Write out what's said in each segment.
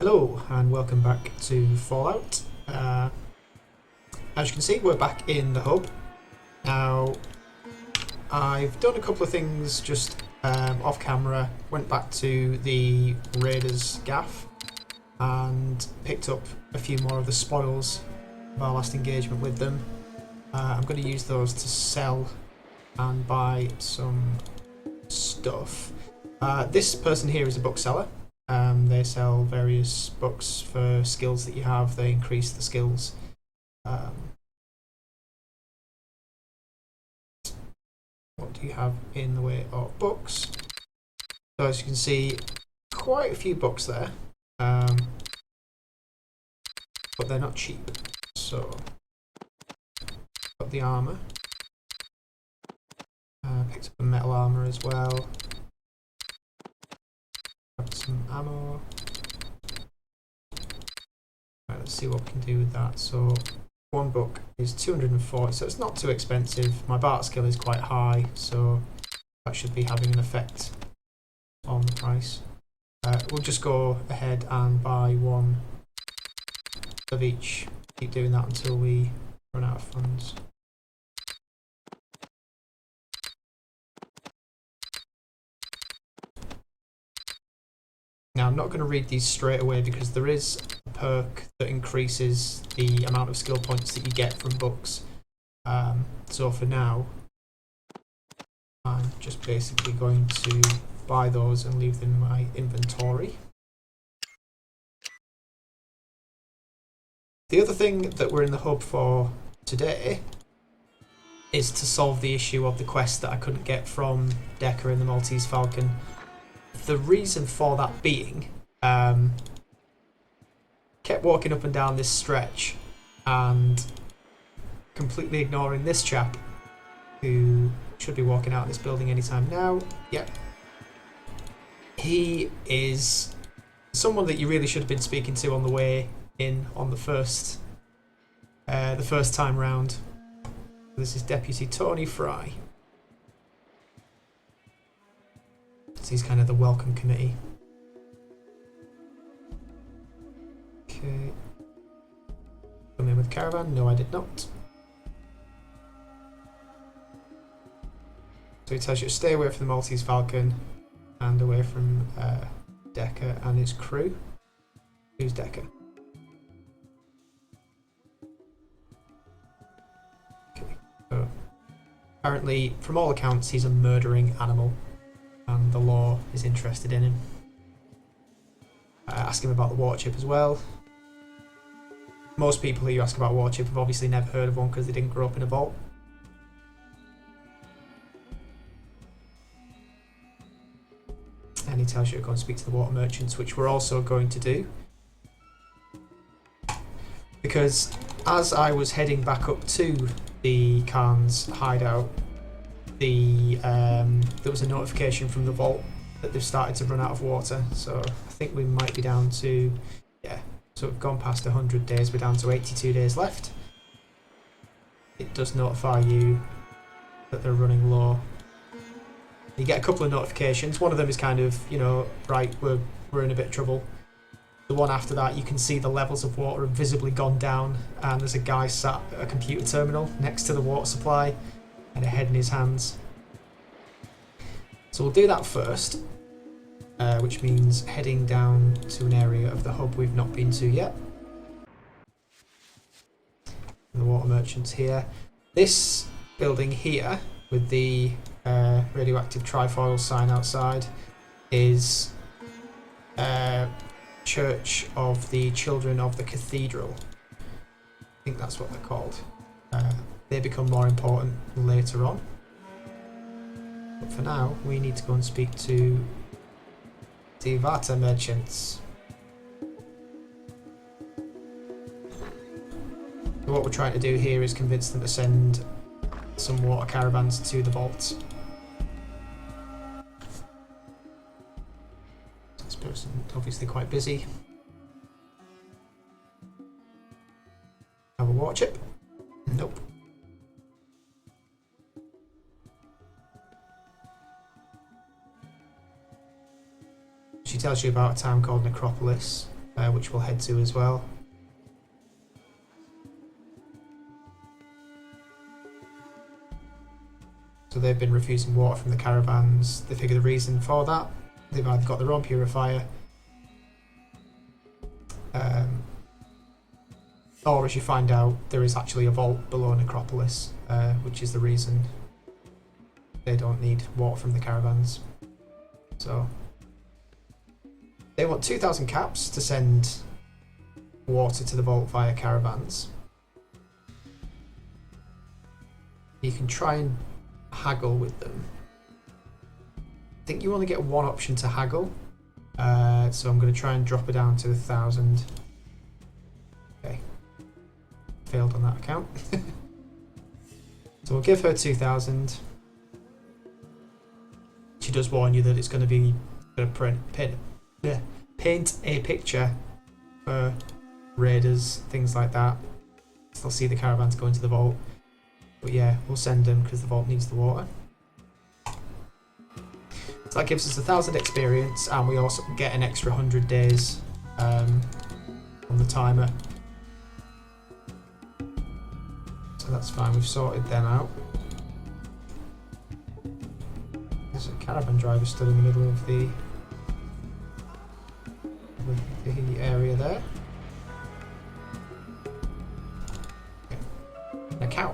Hello and welcome back to Fallout. As you can see, we're back in the hub. Now, I've done a couple of things just off camera. Went back to the Raiders gaff and picked up a few more of the spoils of our last engagement with them. I'm going to use those to sell and buy some stuff. This person here is a bookseller. They sell various books for skills that you have. They increase the skills. What do you have in the way of books? So as you can see, quite a few books there, but they're not cheap. So, got the armour. Picked up a metal armour as well. Grab some ammo. Right, let's see what we can do with that. So, one book is 240, so it's not too expensive. My Bart skill is quite high, so that should be having an effect on the price. We'll just go ahead and buy one of each. Keep doing that until we run out of funds. Now, I'm not going to read these straight away because there is a perk that increases the amount of skill points that you get from books. So for now, I'm just basically going to buy those and leave them in my inventory. The other thing that we're in the hub for today is to solve the issue of the quest that I couldn't get from Decker in the Maltese Falcon. The reason for that being, kept walking up and down this stretch and completely ignoring this chap who should be walking out of this building anytime now. Yep. He is someone that you really should have been speaking to on the way in on the first time round. This is Deputy Tony Fry. So he's kind of the welcome committee. Okay. Come in with caravan? No, I did not. So he tells you to stay away from the Maltese Falcon and away from Decker and his crew. Who's Decker? Okay. So apparently, from all accounts, he's a murdering animal. And the law is interested in him. Ask him about the water chip as well. Most people who you ask about water chip have obviously never heard of one because they didn't grow up in a vault. And he tells you to go and speak to the water merchants, which we're also going to do. Because as I was heading back up to the Khan's hideout, there was a notification from the vault that they've started to run out of water, so I think we might be down to, yeah, so we've gone past 100 days, we're down to 82 days left. It does notify you that they're running low. You get a couple of notifications. One of them is kind of, you know, right, we're in a bit of trouble. The one after that, you can see the levels of water have visibly gone down, and there's a guy sat at a computer terminal next to the water supply and a head in his hands. So we'll do that first, which means heading down to an area of the hub we've not been to yet. And the water merchants here. This building here, with the radioactive trifoil sign outside, is Church of the Children of the Cathedral. I think that's what they're called. They become more important later on. But for now, we need to go and speak to the water merchants. So what we're trying to do here is convince them to send some water caravans to the vaults. This person obviously quite busy. Have a water chip? Nope. She tells you about a town called Necropolis. which we'll head to as well. So they've been refusing water from the caravans. They figure the reason for that, they've either got their own purifier, or as you find out, there is actually a vault below Necropolis, which is the reason they don't need water from the caravans. So they want 2,000 caps to send water to the vault via caravans. You can try and haggle with them. I think you only get one option to haggle, so I'm going to try and drop it down to 1,000. Okay, failed on that account. So we'll give her 2,000. She does warn you that it's going to be paint a picture for raiders, things like that. So they'll see the caravans go into the vault. But yeah, we'll send them because the vault needs the water. So that gives us 1,000 experience, and we also get an extra 100 days on the timer. So that's fine, we've sorted them out. There's a caravan driver stood in the middle of the area there. Okay. And a cow.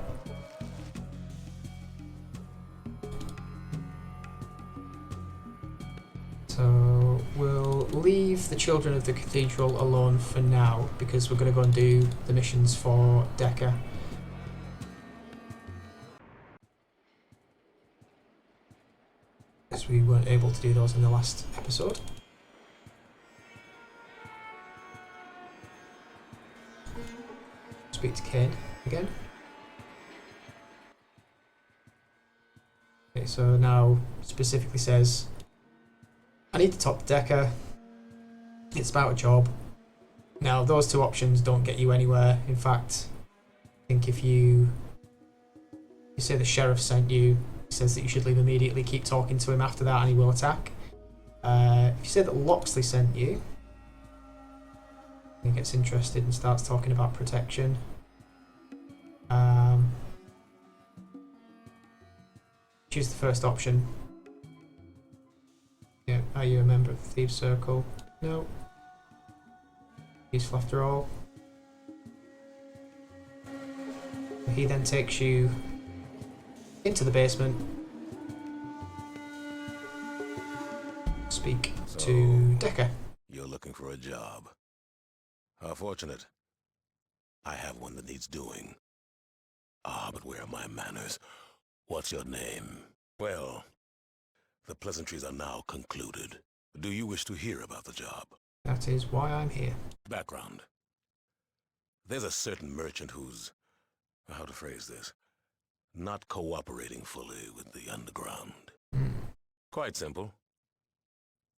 So we'll leave the children of the cathedral alone for now, because we're going to go and do the missions for Decca. Because we weren't able to do those in the last episode. Speak to Kane again. Okay, so now specifically says, I need to top the Decca. It's about a job. Now, those two options don't get you anywhere. In fact, I think if you say the sheriff sent you, he says that you should leave immediately, keep talking to him after that, and he will attack. If you say that Loxley sent you, he gets interested and starts talking about protection. Choose the first option. Yeah, are you a member of the Thieves' Circle? No. Useful after all. He then takes you into the basement. Speak to Decca. You're looking for a job. How fortunate. I have one that needs doing. Ah, but where are my manners? What's your name? Well, the pleasantries are now concluded. Do you wish to hear about the job? That is why I'm here. Background. There's a certain merchant who's, how to phrase this, not cooperating fully with the underground. Quite simple.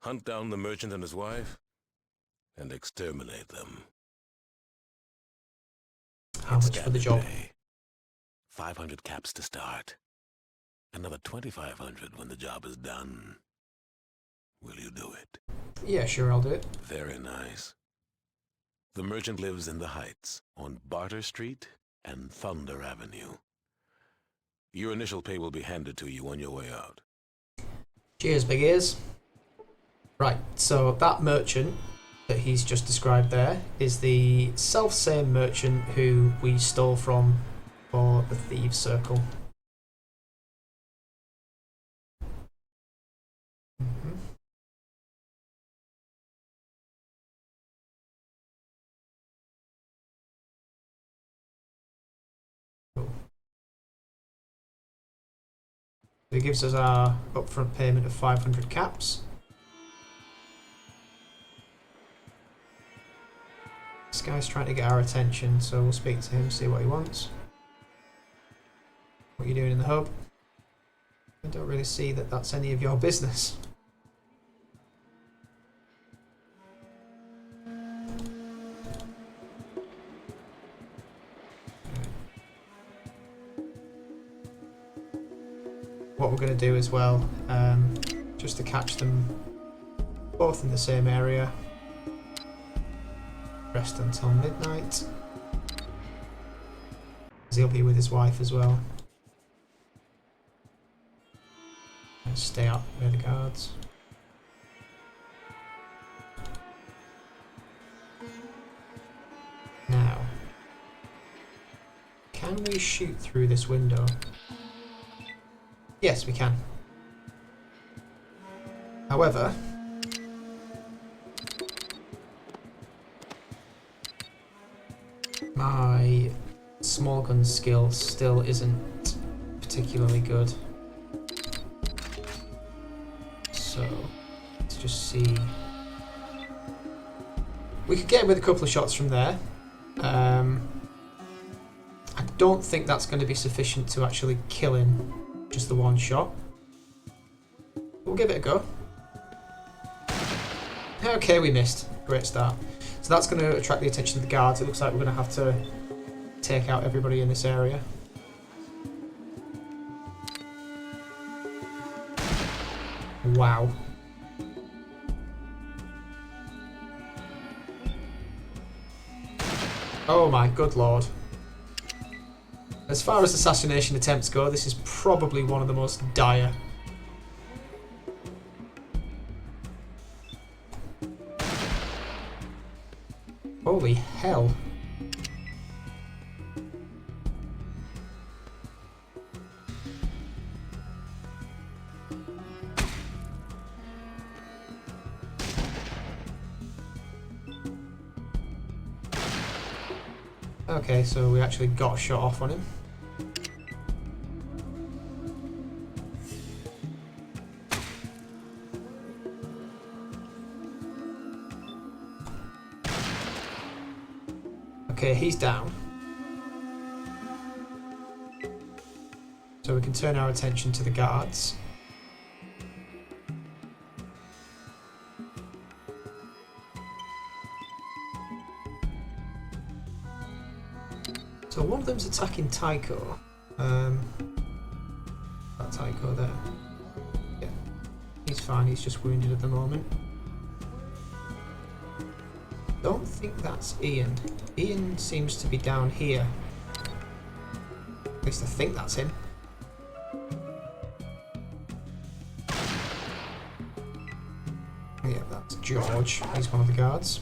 Hunt down the merchant and his wife, and exterminate them. How much for the job? Pay. 500 caps to start. Another 2,500 when the job is done. Will you do it? Yeah, sure, I'll do it. Very nice. The merchant lives in the Heights, on Barter Street and Thunder Avenue. Your initial pay will be handed to you on your way out. Cheers, big ears. Right, so that merchant that he's just described there is the self-same merchant who we stole from for the Thieves' Circle. He gives us our upfront payment of 500 caps. This guy's trying to get our attention, so we'll speak to him, see what he wants. What are you doing in the hub? I don't really see that that's any of your business. What we're going to do as well, just to catch them both in the same area, rest until midnight. He'll be with his wife as well. And stay out near the guards. Now, can we shoot through this window? Yes, we can. However, my small gun skill still isn't particularly good. So, let's just see. We could get him with a couple of shots from there. I don't think that's going to be sufficient to actually kill him, just the one shot. We'll give it a go. Okay, we missed. Great start. So that's going to attract the attention of the guards. It looks like we're going to have to take out everybody in this area. Wow. Oh my good lord. As far as assassination attempts go, this is probably one of the most dire. Holy hell. Okay, so we actually got a shot off on him. Okay, he's down. So we can turn our attention to the guards. So one of them's attacking Tycho. That Tycho there. Yeah, he's fine, he's just wounded at the moment. Don't think that's Ian. Ian seems to be down here. At least I think that's him. Yeah, that's George. He's one of the guards.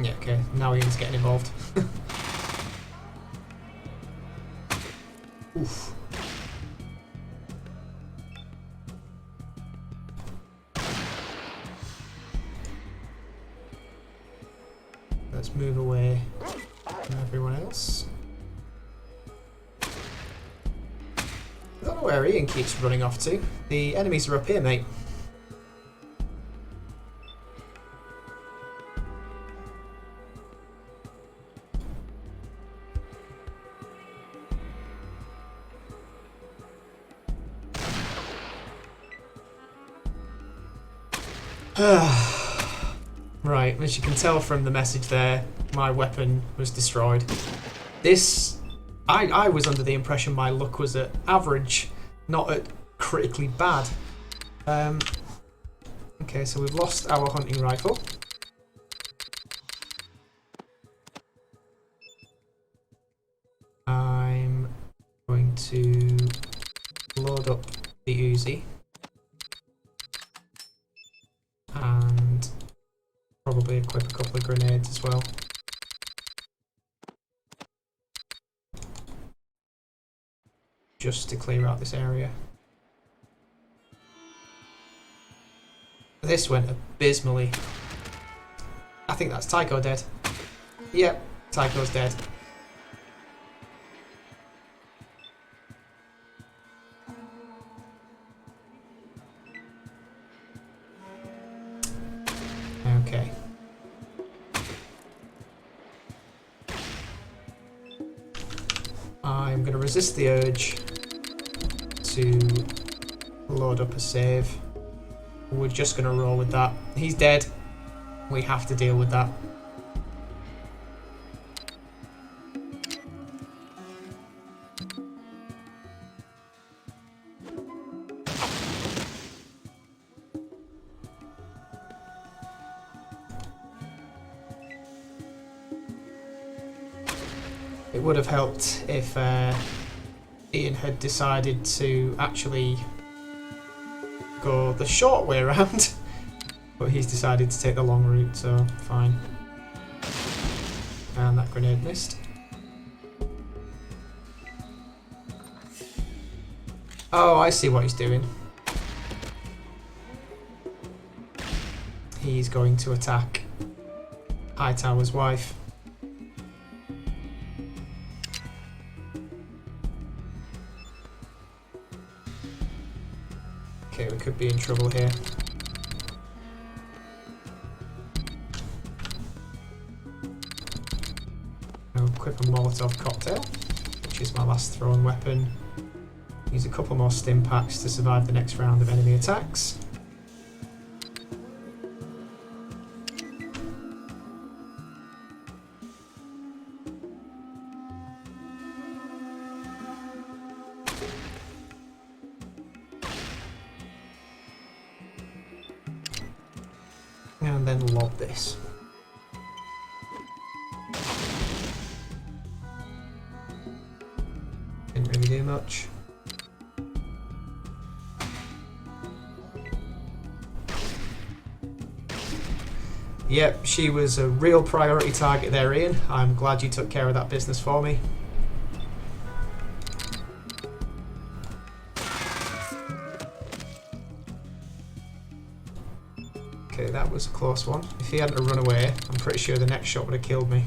Yeah, okay. Now Ian's getting involved. Oof. Let's move away from everyone else. I don't know where Ian keeps running off to. The enemies are up here, mate. Right, as you can tell from the message there, my weapon was destroyed. I was under the impression my luck was at average, not at critically bad. Okay, so we've lost our hunting rifle. I'm going to load up the Uzi. And probably equip a couple of grenades as well. Just to clear out this area. This went abysmally. I think that's Tycho dead. Yep, Tycho's dead. Okay. I'm going to resist the urge to load up a save. We're just going to roll with that. He's dead. We have to deal with that. It would have helped if Ian had decided to actually go the short way around, but he's decided to take the long route, so fine. And that grenade missed. Oh, I see what he's doing. He's going to attack Hightower's wife. Okay, we could be in trouble here. I'll equip a Molotov cocktail, which is my last thrown weapon. Use a couple more stim packs to survive the next round of enemy attacks. And then lob this. Didn't really do much. Yep, she was a real priority target there, Ian. I'm glad you took care of that business for me. Okay, that was a close one. If he hadn't run away, I'm pretty sure the next shot would have killed me.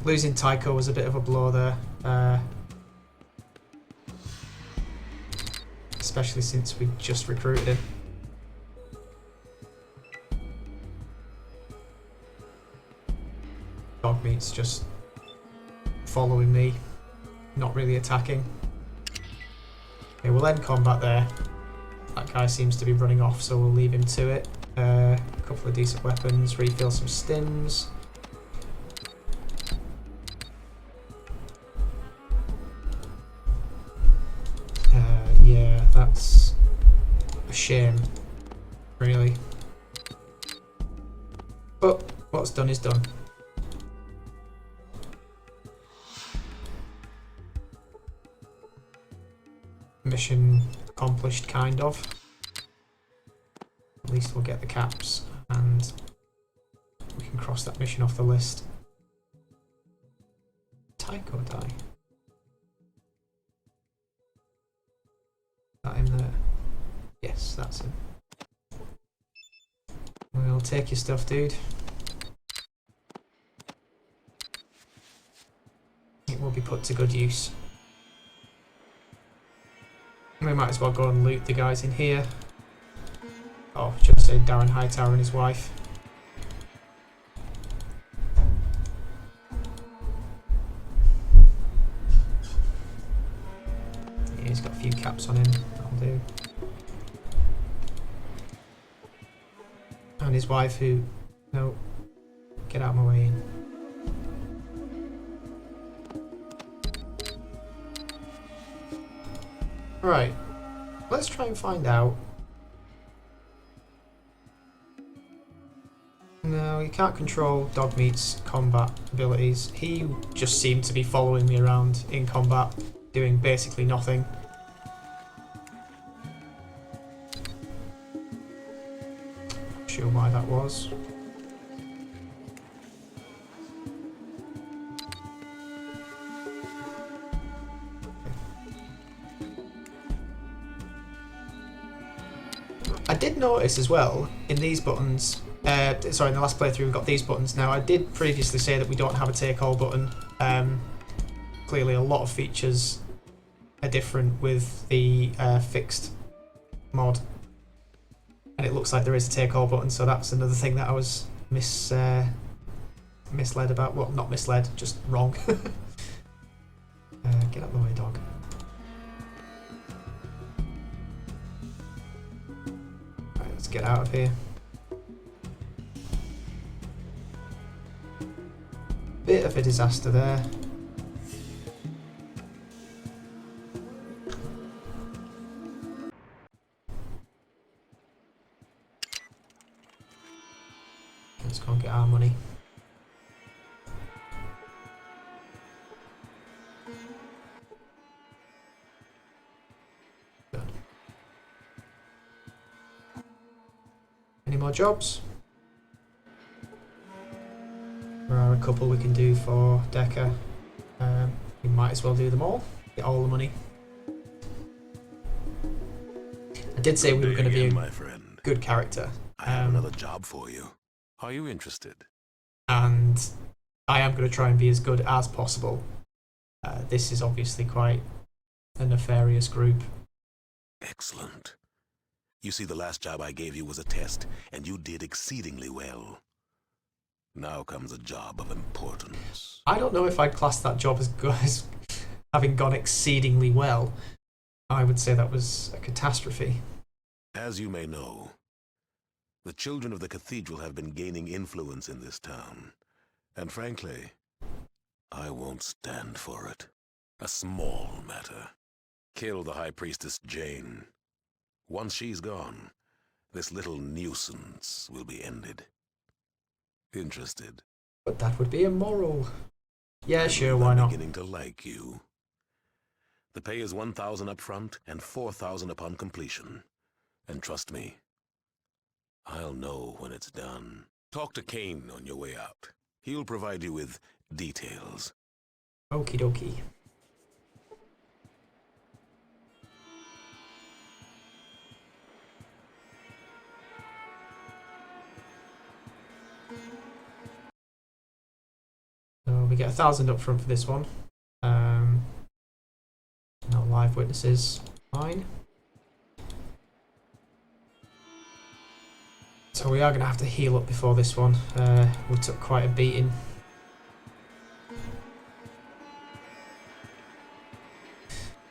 Losing Tycho was a bit of a blow there. Especially since we just recruited him. Dog meat's just following me, not really attacking. Okay, we'll end combat there. That guy seems to be running off, so we'll leave him to it. A couple of decent weapons, refill some stims. Yeah, that's a shame, really. But what's done is done. Mission accomplished, kind of. At least we'll get the caps and we can cross that mission off the list. Tycho die. That in there? Yes, that's him. We'll take your stuff, dude. It will be put to good use. We might as well go and loot the guys in here. Oh, should have said Darren Hightower and his wife. Yeah, he's got a few caps on him. That'll do. And his wife who... No. Get out of my way, Ian. Right. Let's try and find out. No, you can't control Dogmeat's combat abilities. He just seemed to be following me around in combat, doing basically nothing. Not sure why that was. I did notice as well in these buttons, sorry, in the last playthrough we've got these buttons now. I did previously say that we don't have a take all button. Clearly a lot of features are different with the fixed mod. And it looks like there is a take all button, so that's another thing that I was misled about. Well, not misled, just wrong. Get out of the way, dog. Let's get out of here. Bit of a disaster there. go and get our money. Good. Any more jobs? There are a couple we can do for Decker. We might as well do them all. Get all the money. I did say we were going to be my friend. Good character. I have another job for you. Are you interested? And I am going to try and be as good as possible. This is obviously quite a nefarious group. Excellent. You see, the last job I gave you was a test, and you did exceedingly well. Now comes a job of importance. I don't know if I'd class that job as good as having gone exceedingly well. I would say that was a catastrophe. As you may know, the children of the cathedral have been gaining influence in this town. And frankly, I won't stand for it. A small matter. Kill the High Priestess Jane. Once she's gone, this little nuisance will be ended. Interested? But that would be immoral. Yeah, sure, I'm why not? beginning to like you. The pay is 1,000 up front and 4,000 upon completion. And trust me, I'll know when it's done. Talk to Kane on your way out. He'll provide you with details. Okie dokie. So we get 1,000 up front for this one. No live witnesses. Fine. So we are going to have to heal up before this one. We took quite a beating.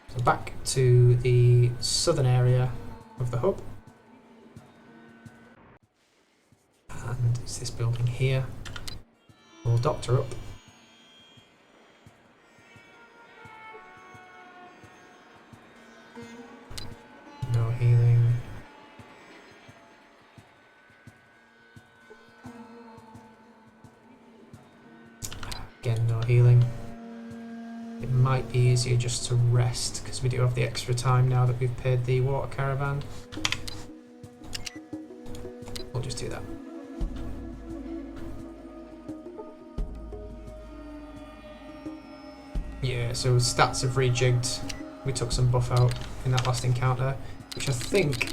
So back to the southern area of the hub. And it's this building here. We'll doctor up. No healing. Again, no healing. It might be easier just to rest, because we do have the extra time now that we've paid the water caravan. We'll just do that. Yeah, so stats have rejigged. We took some buff out in that last encounter, which I think...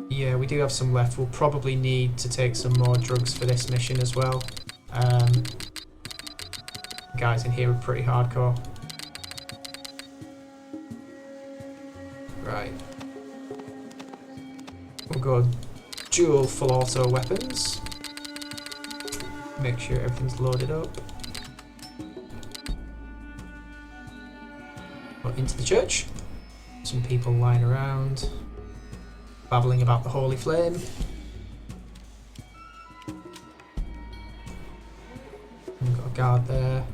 Yeah, we do have some left. We'll probably need to take some more drugs for this mission as well. Guys in here are pretty hardcore. Right. We'll go dual full auto weapons. Make sure everything's loaded up. But into the church. Some people lying around, babbling about the Holy Flame. We've got a guard there.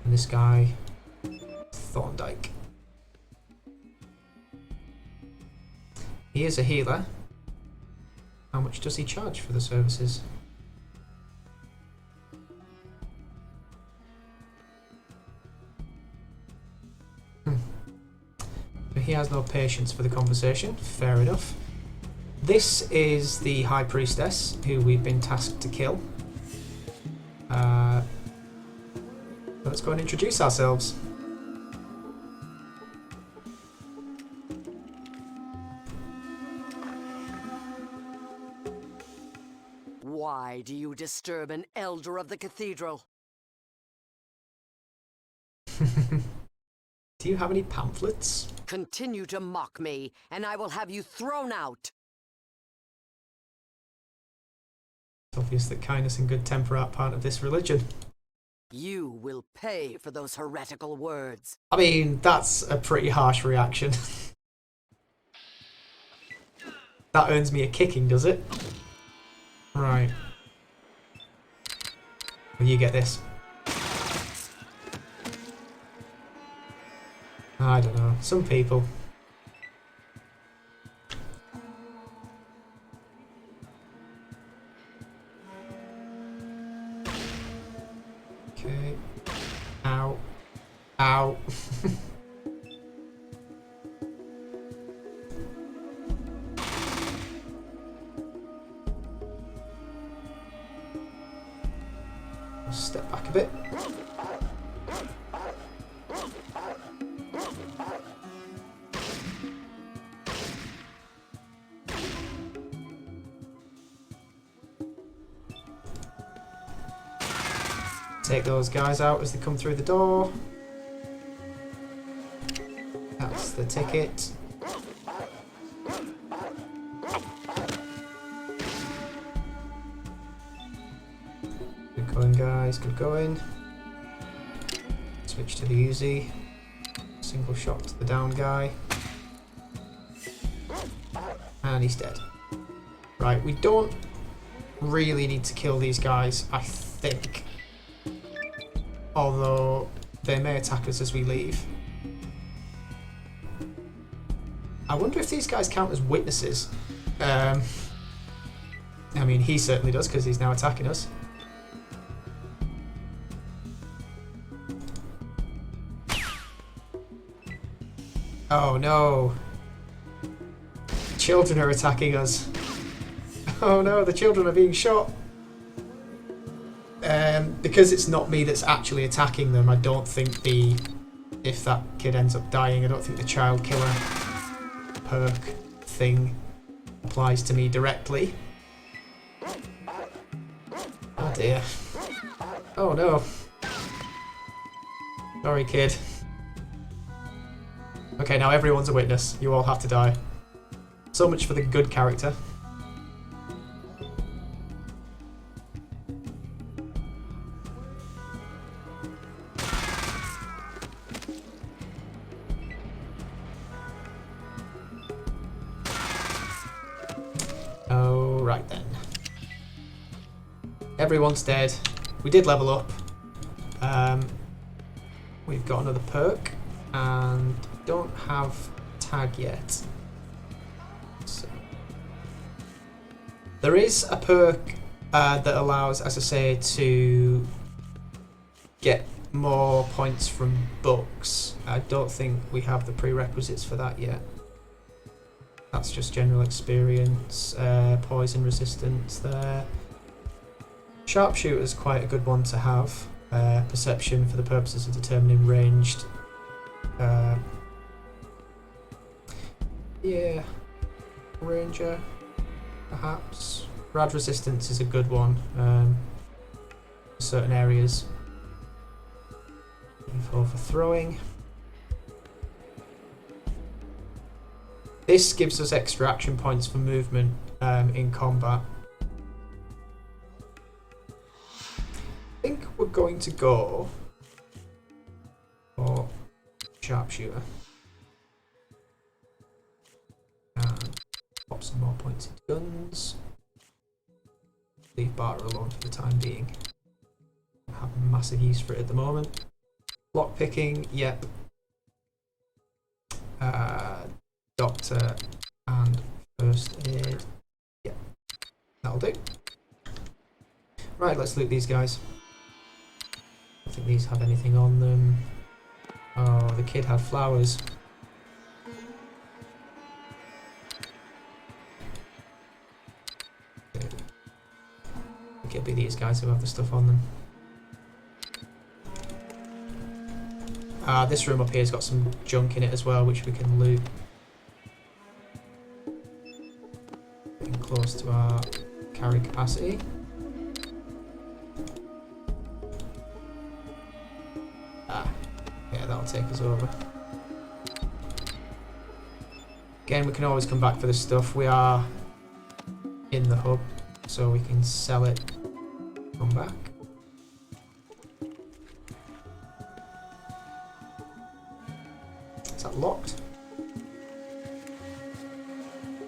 And this guy, Thorndyke. He is a healer. How much does he charge for the services? So he has no patience for the conversation. Fair enough. This is the High Priestess, who we've been tasked to kill. Let's go and introduce ourselves. Why do you disturb an elder of the cathedral? Do you have any pamphlets? Continue to mock me, and I will have you thrown out. It's obvious that kindness and good temper aren't part of this religion. You will pay for those heretical words. I mean, that's a pretty harsh reaction. That earns me a kicking, does it? Right. Well, you get this. I don't know. Some people. Take those guys out as they come through the door. That's the ticket. Good going, guys. Good going. Switch to the Uzi. Single shot to the down guy. And he's dead. Right, we don't really need to kill these guys, I think. Although they may attack us as we leave. I wonder if these guys count as witnesses. I mean, he certainly does because he's now attacking us. Oh no. Children are attacking us. Oh no, the children are being shot. Because it's not me that's actually attacking them, I don't think if that kid ends up dying, I don't think the child killer perk thing applies to me directly. Oh dear. Oh no. Sorry, kid. Okay, now everyone's a witness. You all have to die. So much for the good character. Oh, right then. Everyone's dead. We did level up. We've got another perk and don't have tag yet. So there is a perk that allows, as I say, to get more points from books. I don't think we have the prerequisites for that yet. That's just general experience, poison resistance there. Sharpshooter's quite a good one to have. Perception for the purposes of determining ranged. Yeah, ranger, perhaps. Rad resistance is a good one for certain areas. Overthrowing. This gives us extra action points for movement in combat. I think we're going to go for sharpshooter and pop some more points into guns. Leave barter alone for the time being. I have massive use for it at the moment. Lockpicking, yep. Doctor and first aid, yep. That'll do. Right, let's loot these guys. I don't think these have anything on them. Oh, the kid had flowers. I think it'll be these guys who have the stuff on them. This room up here has got some junk in it as well, which we can loot. Getting close to our carry capacity. Yeah, that'll take us over. Again, we can always come back for this stuff. We are in the hub, so we can sell it, come back. Is that locked?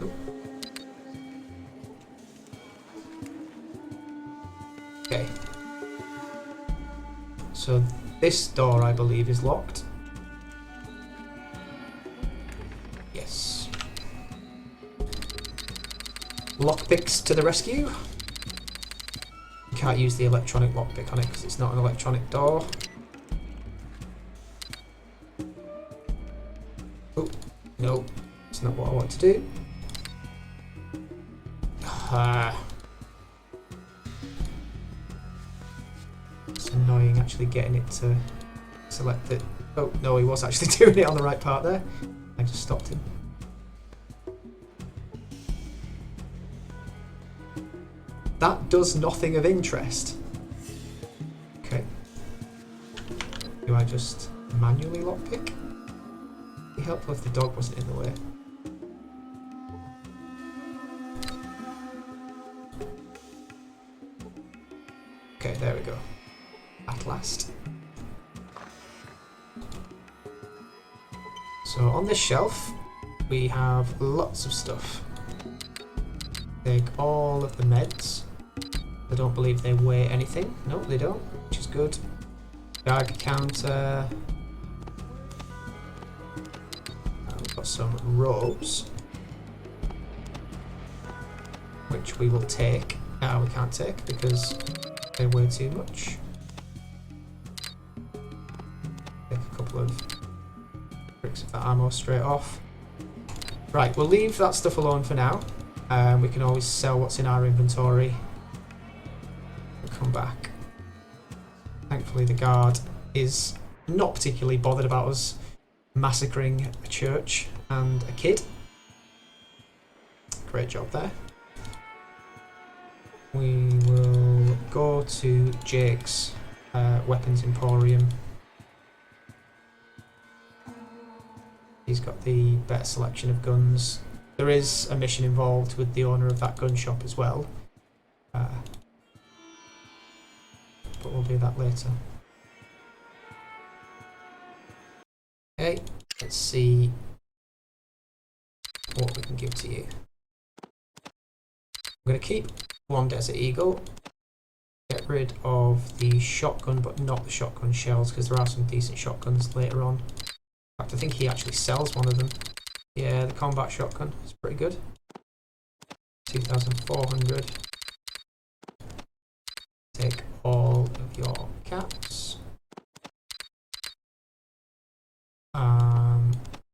Nope. Okay. So this door, I believe, is locked. Yes. Lockpicks to the rescue. You can't use the electronic lockpick on it because it's not an electronic door. Oh, no. It's not what I want to do. It's annoying actually getting it to select it. Oh, no, he was actually doing it on the right part there. I just stopped him. That does nothing of interest. Okay, Do I just manually lockpick? It'd be helpful if the dog wasn't in the way. Okay, there we go. At last. So on this shelf, we have lots of stuff. Take all of the meds. I don't believe they weigh anything. No, they don't, which is good. Gag counter. We've got some robes, which we will take. We can't take because they weigh too much. Take a couple of bricks of that ammo straight off. Right, we'll leave that stuff alone for now. We can always sell what's in our inventory and come back. Thankfully the guard is not particularly bothered about us massacring a church and a kid. Great job there. We will go to Jake's weapons emporium. He's got the better selection of guns. There is a mission involved with the owner of that gun shop as well. But we'll do that later. Okay, let's see what we can give to you. I'm going to keep one Desert Eagle. Get rid of the shotgun, but not the shotgun shells, because there are some decent shotguns later on. In fact, I think he actually sells one of them. Yeah, the combat shotgun is pretty good. 2,400. Take all of your caps.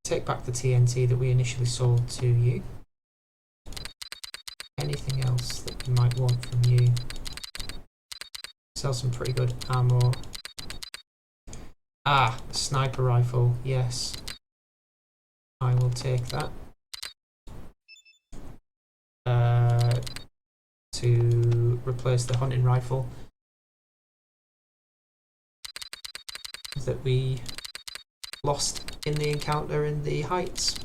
Take back the TNT that we initially sold to you. Anything else that we might want from you? Sell some pretty good ammo. Ah, sniper rifle, yes. I will take that. To replace the hunting rifle that we lost in the encounter in the heights.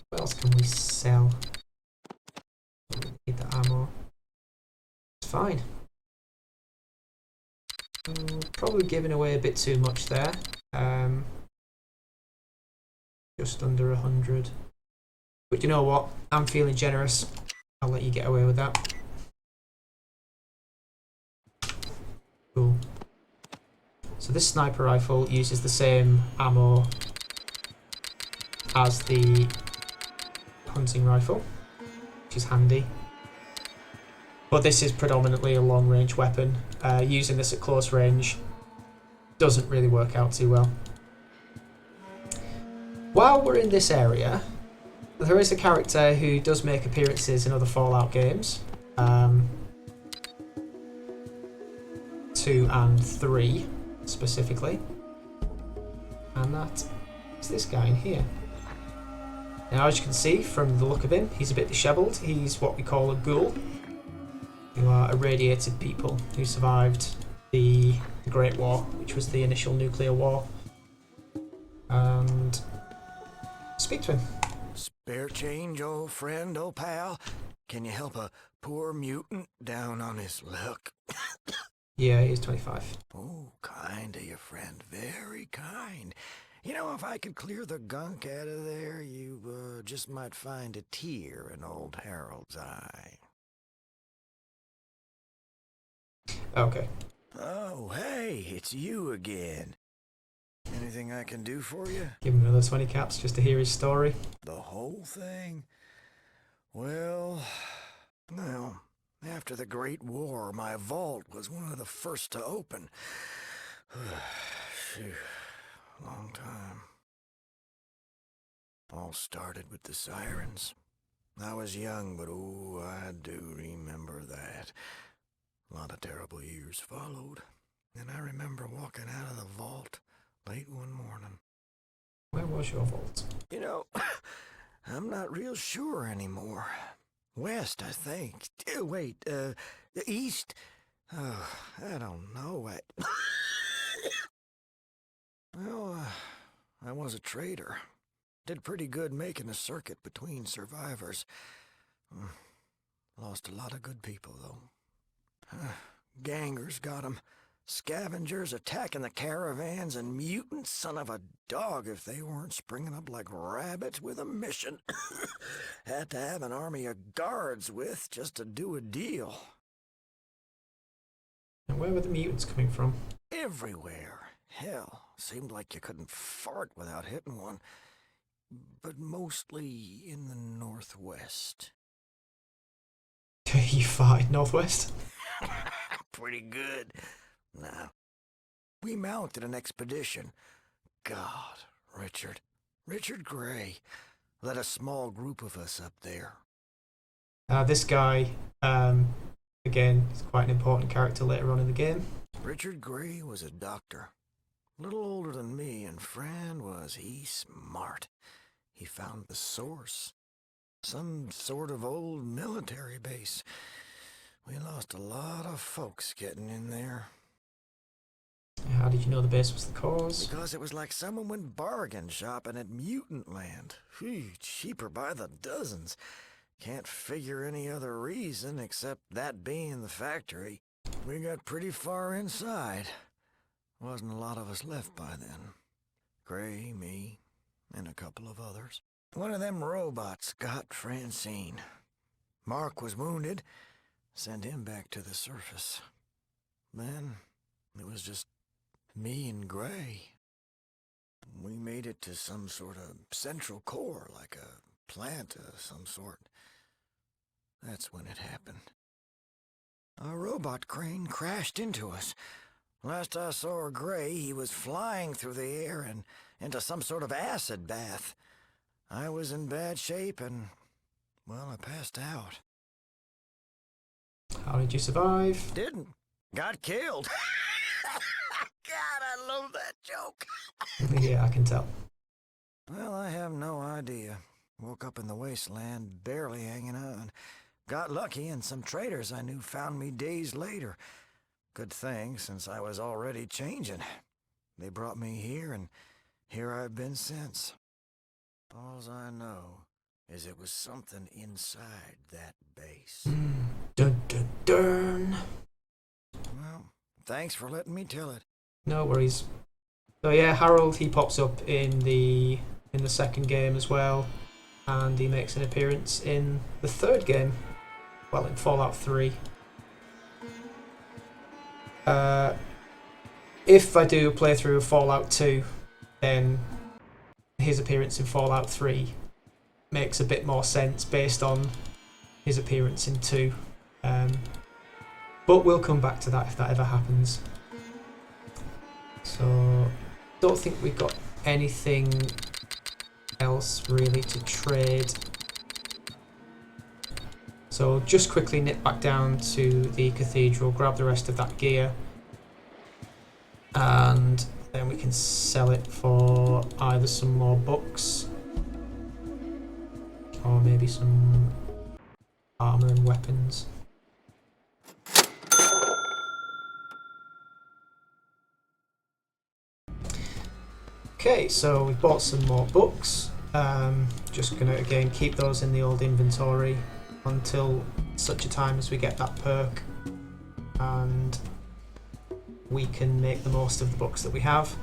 What else can we sell? Need the ammo. It's fine. Probably giving away a bit too much there. Just under 100. But you know what? I'm feeling generous. I'll let you get away with that. Cool. So this sniper rifle uses the same ammo as the hunting rifle, which is handy. But this is predominantly a long-range weapon. Using this at close range doesn't really work out too well. While we're in this area, there is a character who does make appearances in other Fallout games. 2 and 3 specifically. And that is this guy in here. Now, as you can see from the look of him, he's a bit dishevelled. He's what we call a ghoul, who are irradiated people who survived the Great War, which was the initial nuclear war. And speak to him. Spare change, old friend, old pal? Can you help a poor mutant down on his luck? Yeah, he's 25. Oh, kind of your friend. Very kind. You know, if I could clear the gunk out of there, you just might find a tear in old Harold's eye. Okay. Oh, hey, it's you again. Anything I can do for you? Give him another 20 caps just to hear his story. The whole thing? Well, after the Great War, my vault was one of the first to open. Phew, long time. All started with the sirens. I was young, but oh, I do remember that. A lot of terrible years followed, and I remember walking out of the vault late one morning. Where was your vault? You know, I'm not real sure anymore. West, I think. Wait, east? Oh, I don't know. Well, I was a trader. Did pretty good making a circuit between survivors. Lost a lot of good people, though. Gangers got 'em. Scavengers attacking the caravans, and mutant son of a dog if they weren't springing up like rabbits with a mission. Had to have an army of guards with just to do a deal. And where were the mutants coming from? Everywhere. Hell, seemed like you couldn't fart without hitting one. But mostly in the northwest. You farted northwest? Pretty good. Now, we mounted an expedition. God, Richard Gray led a small group of us up there. This guy, again, is quite an important character later on in the game. Richard Gray was a doctor. A little older than me, and Fran was he smart. He found the source. Some sort of old military base. We lost a lot of folks getting in there. How did you know the base was the cause? Because it was like someone went bargain shopping at Mutant Land. Phew, cheaper by the dozens. Can't figure any other reason except that being the factory. We got pretty far inside. Wasn't a lot of us left by then. Gray, me, and a couple of others. One of them robots got Francine. Mark was wounded. Sent him back to the surface. Then it was just me and Gray. We made it to some sort of central core, like a plant of some sort. That's when it happened. A robot crane crashed into us. Last I saw Gray, he was flying through the air and into some sort of acid bath. I was in bad shape and, well, I passed out. How did you survive? Didn't. Got killed. God, I love that joke. Yeah, I can tell. Well, I have no idea. Woke up in the wasteland, barely hanging on. Got lucky, and some traders I knew found me days later. Good thing, since I was already changing. They brought me here, and here I've been since. All I know is it was something inside that base. Dun dun dun. Well, thanks for letting me tell it. No worries. So yeah, Harold, he pops up in the second game as well, and he makes an appearance in the third game. Well, in Fallout 3. If I do a playthrough of Fallout 2, then his appearance in Fallout 3 makes a bit more sense based on his appearance in 2. But we'll come back to that if that ever happens. So, don't think we've got anything else really to trade. So just quickly nip back down to the cathedral, grab the rest of that gear, and then we can sell it for either some more books or maybe some armor and weapons. Okay, so we've bought some more books. Just gonna again keep those in the old inventory until such a time as we get that perk and we can make the most of the books that we have.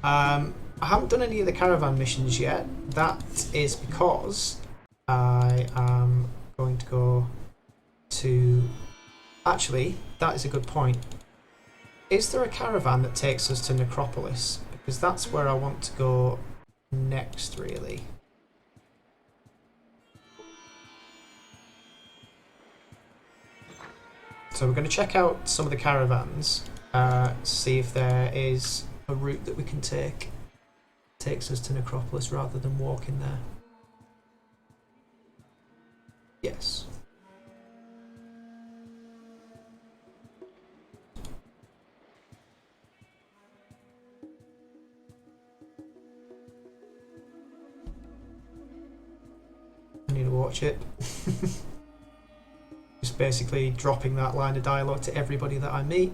I haven't done any of the caravan missions yet. That is because I am going to go to... Actually, that is a good point. Is there a caravan that takes us to Necropolis? Because that's where I want to go next, really. So we're going to check out some of the caravans, see if there is a route that we can take. Takes us to Necropolis rather than walking there. Yes. I need to watch it. Just just basically dropping that line of dialogue to everybody that I meet.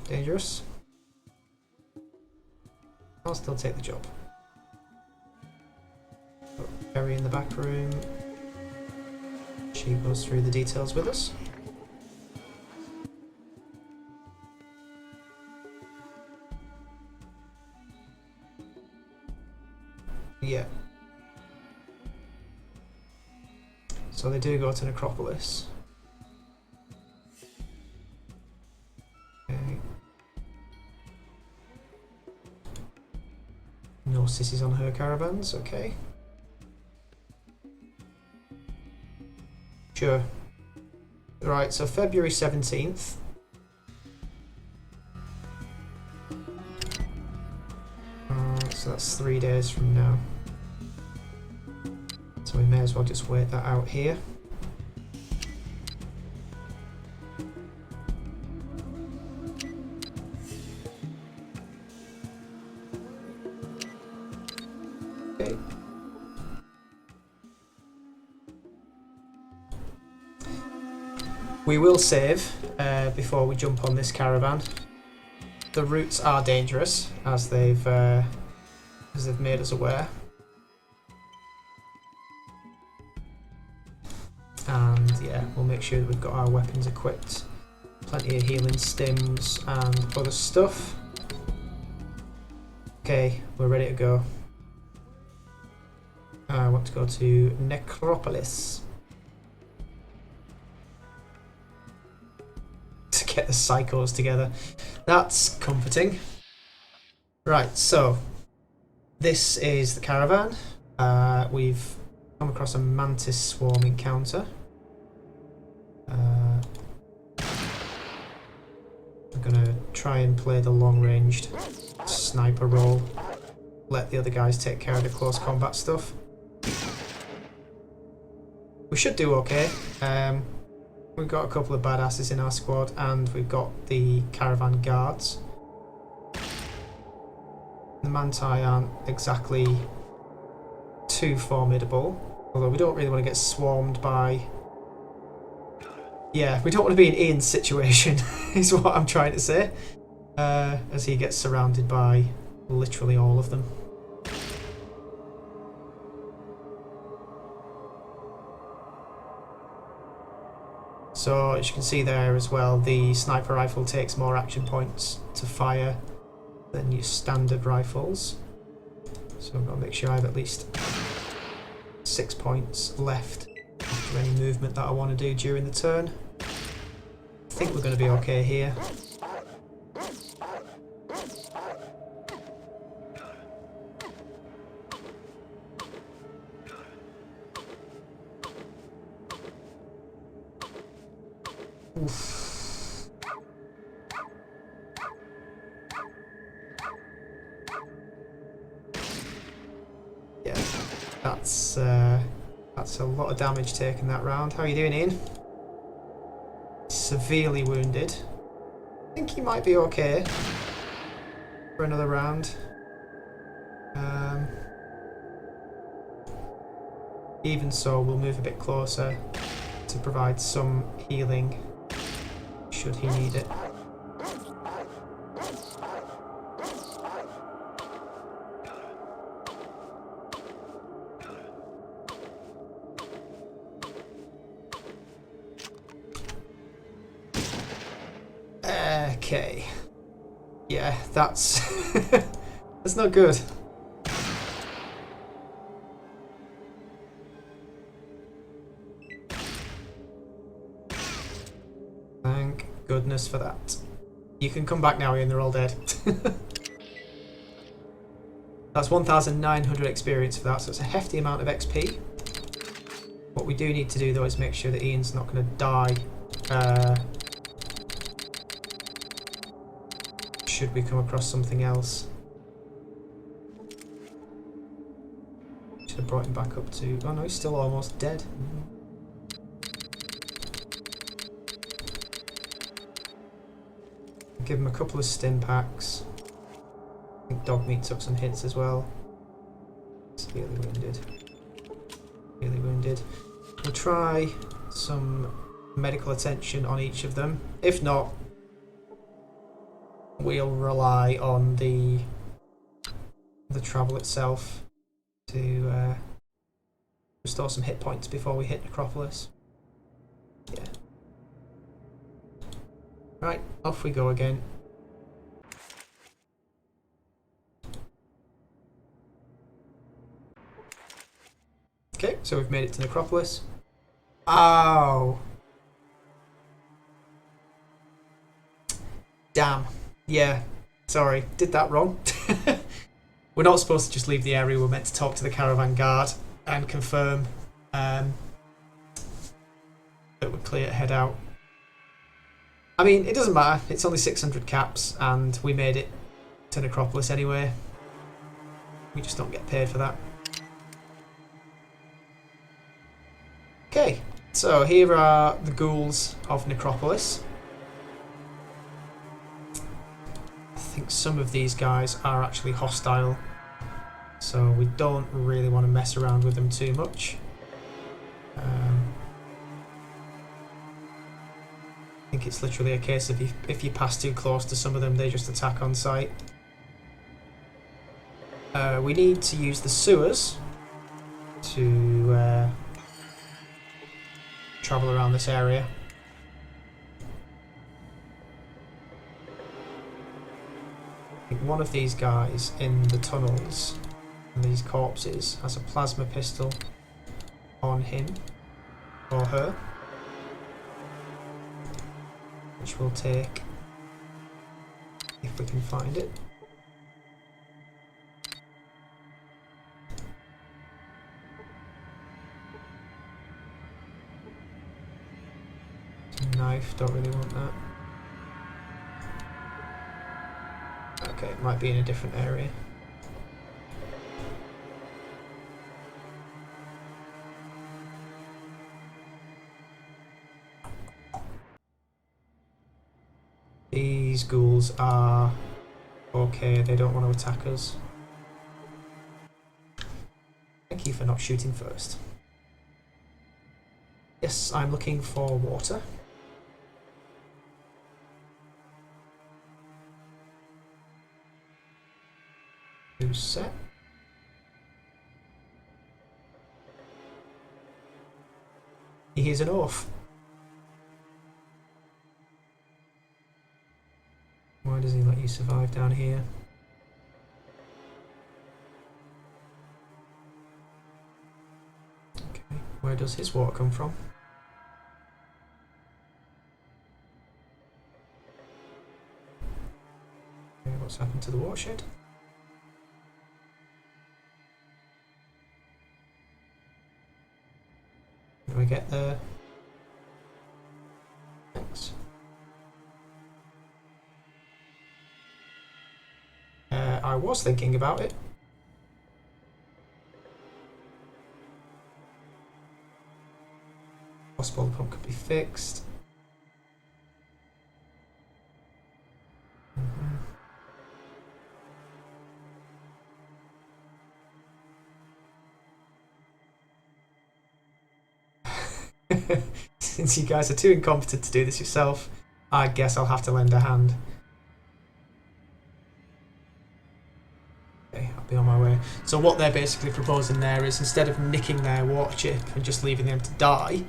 Dangerous. I'll still take the job. Put Perry in the back room. She goes through the details with us. Yeah. So they do go to Necropolis. Okay. No sissies on her caravans, okay. Sure. Right, so February 17th. So that's 3 days from now. So we may as well just wait that out here. Okay. We will save before we jump on this caravan. The routes are dangerous, as they've made us aware. And yeah, we'll make sure that we've got our weapons equipped. Plenty of healing stims and other stuff. Okay, we're ready to go. I want to go to Necropolis. To get the psychos together. That's comforting. Right, so this is the caravan. We've come across a mantis swarm encounter. I'm gonna try and play the long-ranged sniper role. Let the other guys take care of the close combat stuff. We should do okay. We've got a couple of badasses in our squad, and we've got the caravan guards. The Manti aren't exactly too formidable, although we don't really want to get swarmed by... Yeah, we don't want to be in Ian's situation, is what I'm trying to say, as he gets surrounded by literally all of them. So, as you can see there as well, the sniper rifle takes more action points to fire than your standard rifles. So I've got to make sure I have at least 6 points left after any movement that I want to do during the turn. I think we're going to be okay here. Oof. Yeah, that's a lot of damage taken that round. How are you doing, Ian? Severely wounded. I think he might be okay for another round. Even so, we'll move a bit closer to provide some healing should he need it. Okay. Yeah, that's that's not good. Thank goodness for that. You can come back now, Ian, they're all dead. That's 1,900 experience for that, so it's a hefty amount of XP. What we do need to do though is make sure that Ian's not going to die should we come across something else. Should have brought him back up to... Oh no, he's still almost dead. Give him a couple of stim packs. I think dog meat took some hits as well. Severely wounded. Severely wounded. We'll try some medical attention on each of them. If not, we'll rely on the travel itself to restore some hit points before we hit Necropolis. Yeah. Right, off we go again. Okay, so we've made it to Necropolis. Oh! Damn. Yeah, sorry, did that wrong. We're not supposed to just leave the area, we're meant to talk to the caravan guard and confirm that we're clear to head out. I mean, it doesn't matter, it's only 600 caps and we made it to Necropolis anyway. We just don't get paid for that. Okay, so here are the ghouls of Necropolis. I think some of these guys are actually hostile, so we don't really want to mess around with them too much. I think it's literally a case of if you pass too close to some of them, they just attack on sight. We need to use the sewers to travel around this area. I think one of these guys in the tunnels, these corpses, has a plasma pistol on him or her, which we'll take if we can find it. Knife, don't really want that. Okay, it might be in a different area. These ghouls are okay, they don't want to attack us. Thank you for not shooting first. Yes, I'm looking for water. Who's set? He is an oaf. Why does he let you survive down here? Okay, where does his water come from? Okay, what's happened to the watershed? Can we get there? Thanks. I was thinking about it. Possible the pump could be fixed. Since you guys are too incompetent to do this yourself, I guess I'll have to lend a hand. Okay, I'll be on my way. So what they're basically proposing there is, instead of nicking their water chip and just leaving them to die,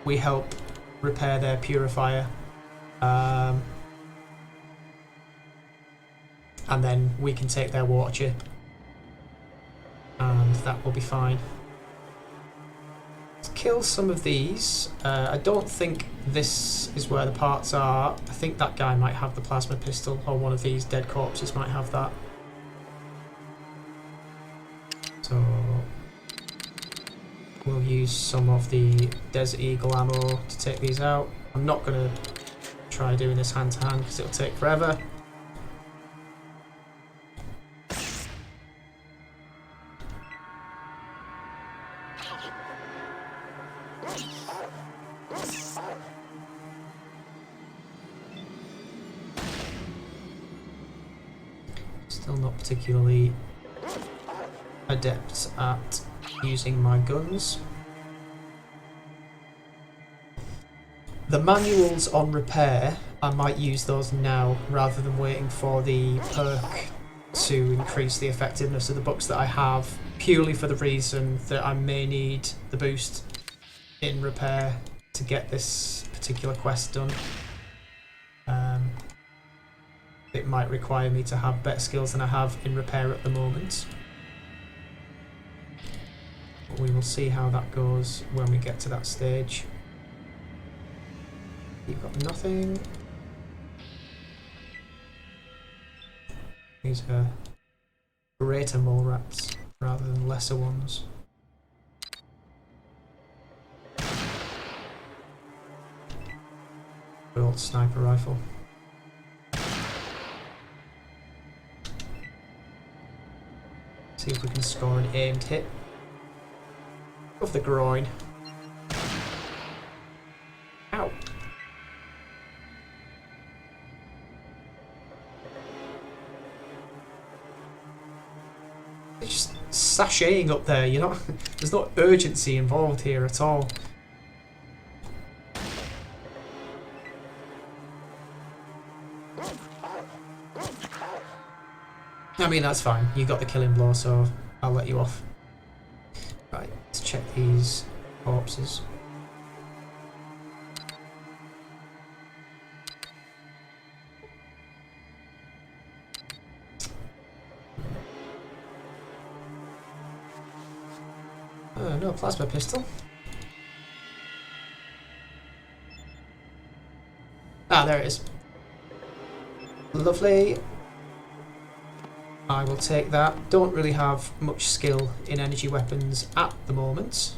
we help repair their purifier. And then we can take their water chip. And that will be fine. Let's kill some of these. I don't think this is where the parts are. I think that guy might have the plasma pistol, or one of these dead corpses might have that. So we'll use some of the Desert Eagle ammo to take these out. I'm not going to try doing this hand to hand because it'll take forever. Still not particularly adept at using my guns. The manuals on repair, I might use those now rather than waiting for the perk to increase the effectiveness of the books that I have, purely for the reason that I may need the boost in repair to get this particular quest done. It might require me to have better skills than I have in repair at the moment. But we will see how that goes when we get to that stage. You've got nothing. These are greater mole rats rather than lesser ones. Good old sniper rifle. See if we can score an aimed hit. Of the groin. Ow. They're just sashaying up there, you know? There's no urgency involved here at all. I mean, that's fine. You got the killing blow, so I'll let you off. Right, let's check these corpses. No plasma pistol. Ah, there it is. Lovely. I will take that. Don't really have much skill in energy weapons at the moment,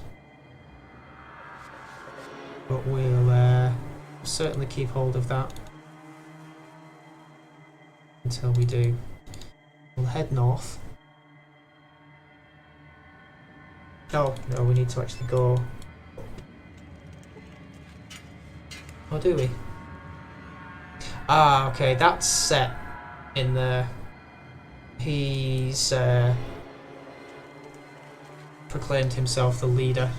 but we'll certainly keep hold of that until we do. We'll head north. Oh, no, we need to actually go. Or do we? Ah, okay, that's set in there. He's proclaimed himself the leader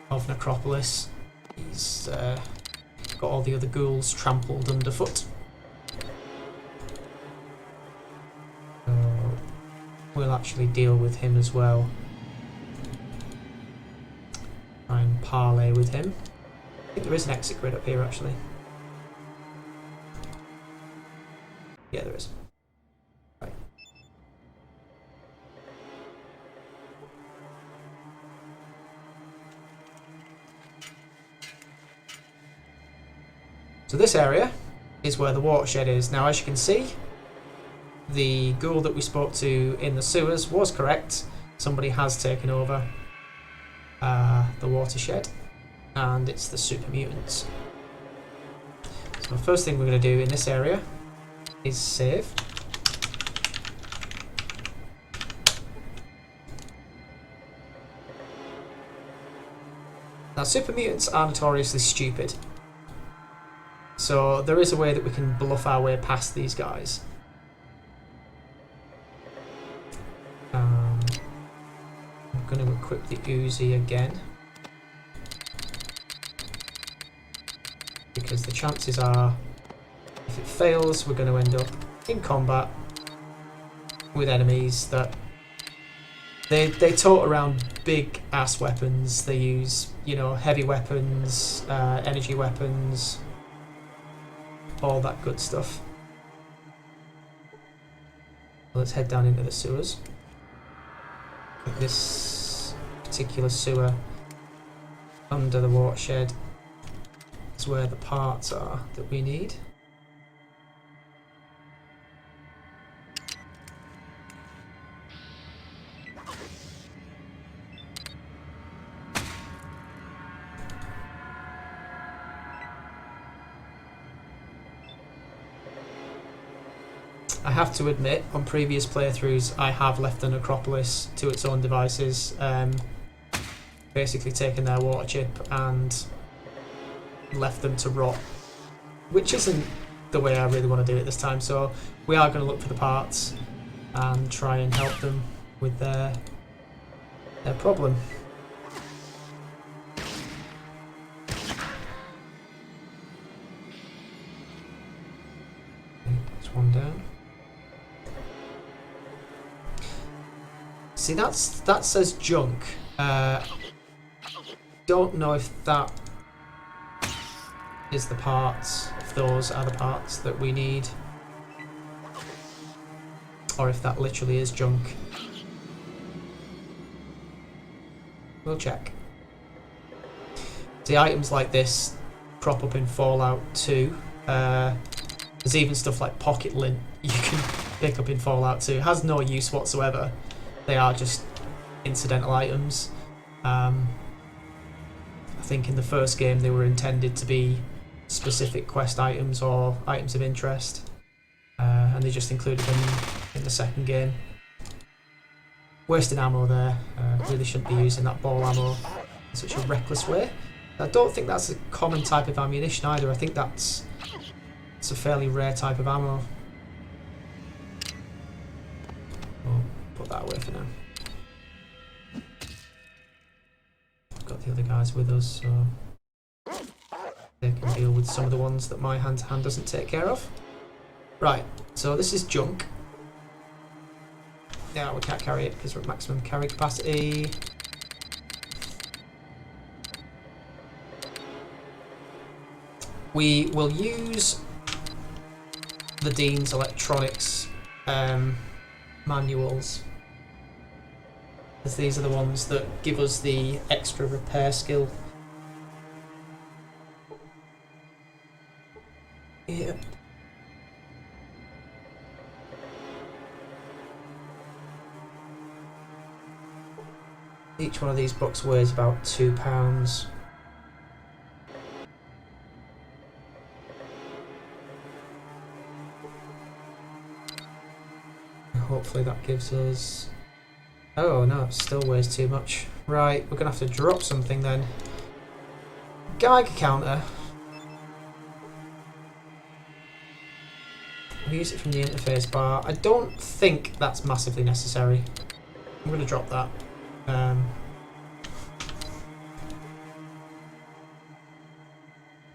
of Necropolis. He's got all the other ghouls trampled underfoot. So we'll actually deal with him as well. Try and parley with him. I think there is an exit grid up here actually. Yeah, there is. Right. So this area is where the watershed is. Now, as you can see, the ghoul that we spoke to in the sewers was correct. Somebody has taken over the watershed, and it's the super mutants. So the first thing we're going to do in this area is save. Now, super mutants are notoriously stupid, so there is a way that we can bluff our way past these guys. I'm going to equip the Uzi again, because the chances are, if it fails, we're going to end up in combat with enemies that they tote around big ass weapons. They use, you know, heavy weapons, energy weapons, all that good stuff. Let's head down into the sewers. This particular sewer under the watershed is where the parts are that we need. I have to admit, on previous playthroughs, I have left the Necropolis to its own devices, basically taken their water chip and left them to rot, which isn't the way I really want to do it this time. So we are going to look for the parts. and try and help them with their problem. That's one down. See, that says junk. Don't know if that is the parts, if those are the parts that we need, or if that literally is junk. We'll check. See, items like this crop up in Fallout 2. There's even stuff like pocket lint you can pick up in Fallout 2. It has no use whatsoever. They are just incidental items. I think in the first game they were intended to be specific quest items or items of interest, and they just included them in the second game. Wasting ammo there. Really shouldn't be using that ball ammo in such a reckless way. I don't think that's a common type of ammunition either. I think it's a fairly rare type of ammo. We'll put that away for now. I've got the other guys with us, so they can deal with some of the ones that my hand-to-hand doesn't take care of. Right, so this is junk. Yeah, we can't carry it because we're at maximum carry capacity. We will use the Dean's electronics manuals, as these are the ones that give us the extra repair skill. Yeah. Each one of these books weighs about £2. Hopefully that gives us... Oh no, it still weighs too much. Right, we're going to have to drop something then. Geiger counter. We'll use it from the interface bar. I don't think that's massively necessary. I'm going to drop that.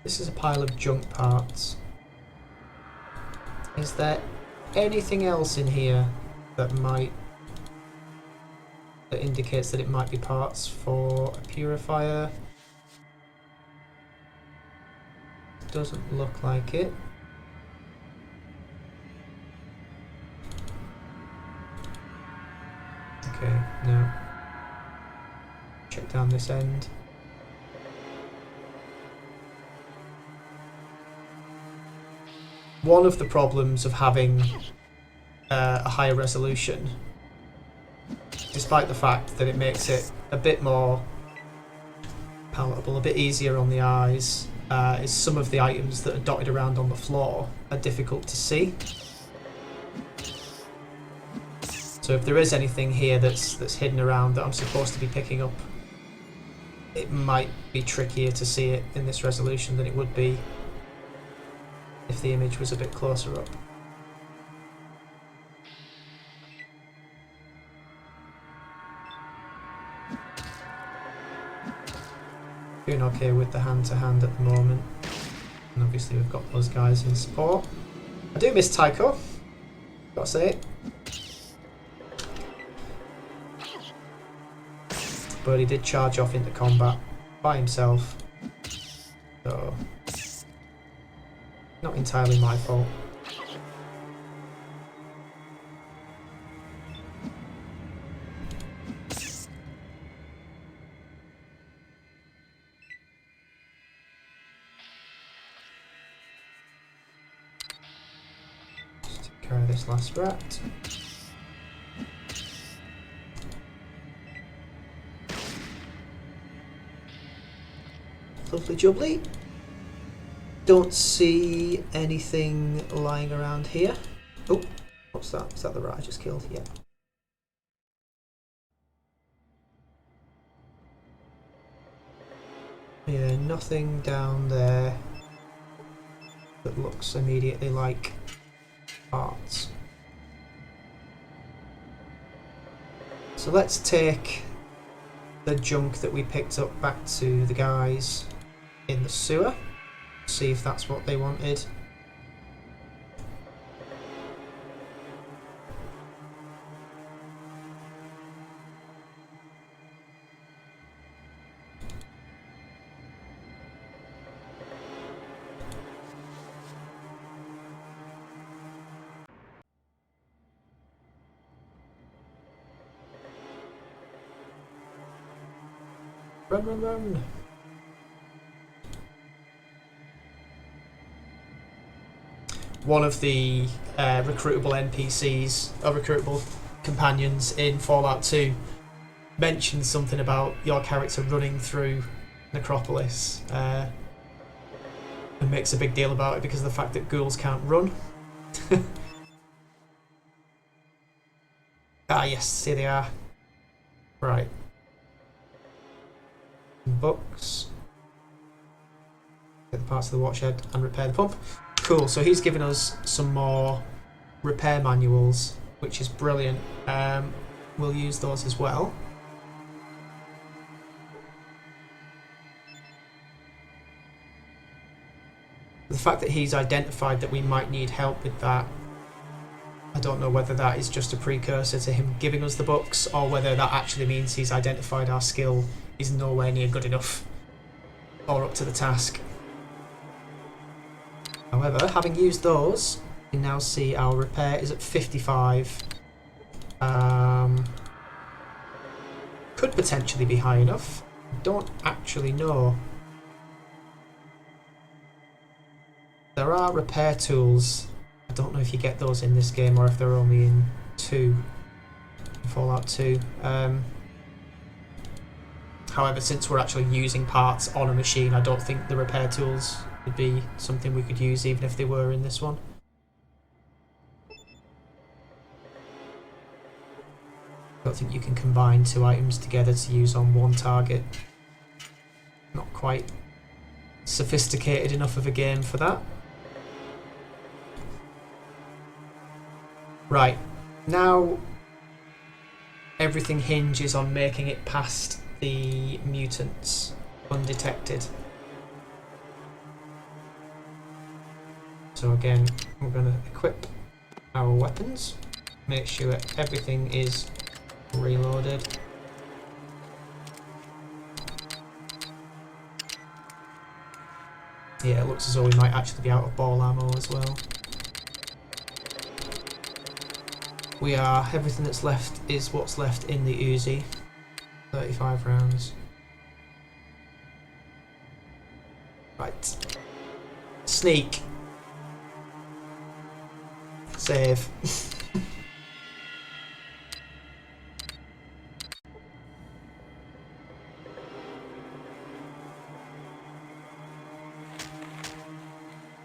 This is a pile of junk parts. Is there anything else in here that indicates that it might be parts for a purifier? Doesn't look like it. Okay, no. Check down this end. One of the problems of having a higher resolution, despite the fact that it makes it a bit more palatable, a bit easier on the eyes, is some of the items that are dotted around on the floor are difficult to see. So if there is anything here that's hidden around that I'm supposed to be picking up, it might be trickier to see it in this resolution than it would be if the image was a bit closer up. Doing okay with the hand-to-hand at the moment. And obviously we've got those guys in support. I do miss Tycho, gotta say it. But he did charge off into combat by himself. So, not entirely my fault. Just take care of this last rat. Lovely jubbly. Don't see anything lying around here. Oh, what's that? Is that the rat I just killed? Yeah. Yeah, nothing down there that looks immediately like parts. So let's take the junk that we picked up back to the guys in the sewer. See if that's what they wanted. Run, run, run! One of the recruitable NPCs, or recruitable companions in Fallout 2, mentioned something about your character running through Necropolis, and makes a big deal about it because of the fact that ghouls can't run. Ah yes, here they are. Right. Books. Get the parts of the watershed and repair the pump. Cool, so he's given us some more repair manuals, which is brilliant. We'll use those as well. The fact that he's identified that we might need help with that, I don't know whether that is just a precursor to him giving us the books, or whether that actually means he's identified our skill is nowhere near good enough or up to the task. However, having used those, you now see our repair is at 55. Could potentially be high enough. Don't actually know. There are repair tools. I don't know if you get those in this game or if they're only in 2. Fallout 2. However, since we're actually using parts on a machine, I don't think the repair tools would be something we could use even if they were in this one. I don't think you can combine 2 items together to use on one target. Not quite sophisticated enough of a game for that. Right, now everything hinges on making it past the mutants undetected. So again, we're going to equip our weapons, make sure everything is reloaded. Yeah, it looks as though we might actually be out of ball ammo as well. We are, everything that's left is what's left in the Uzi. 35 rounds. Right. Sneak. Save.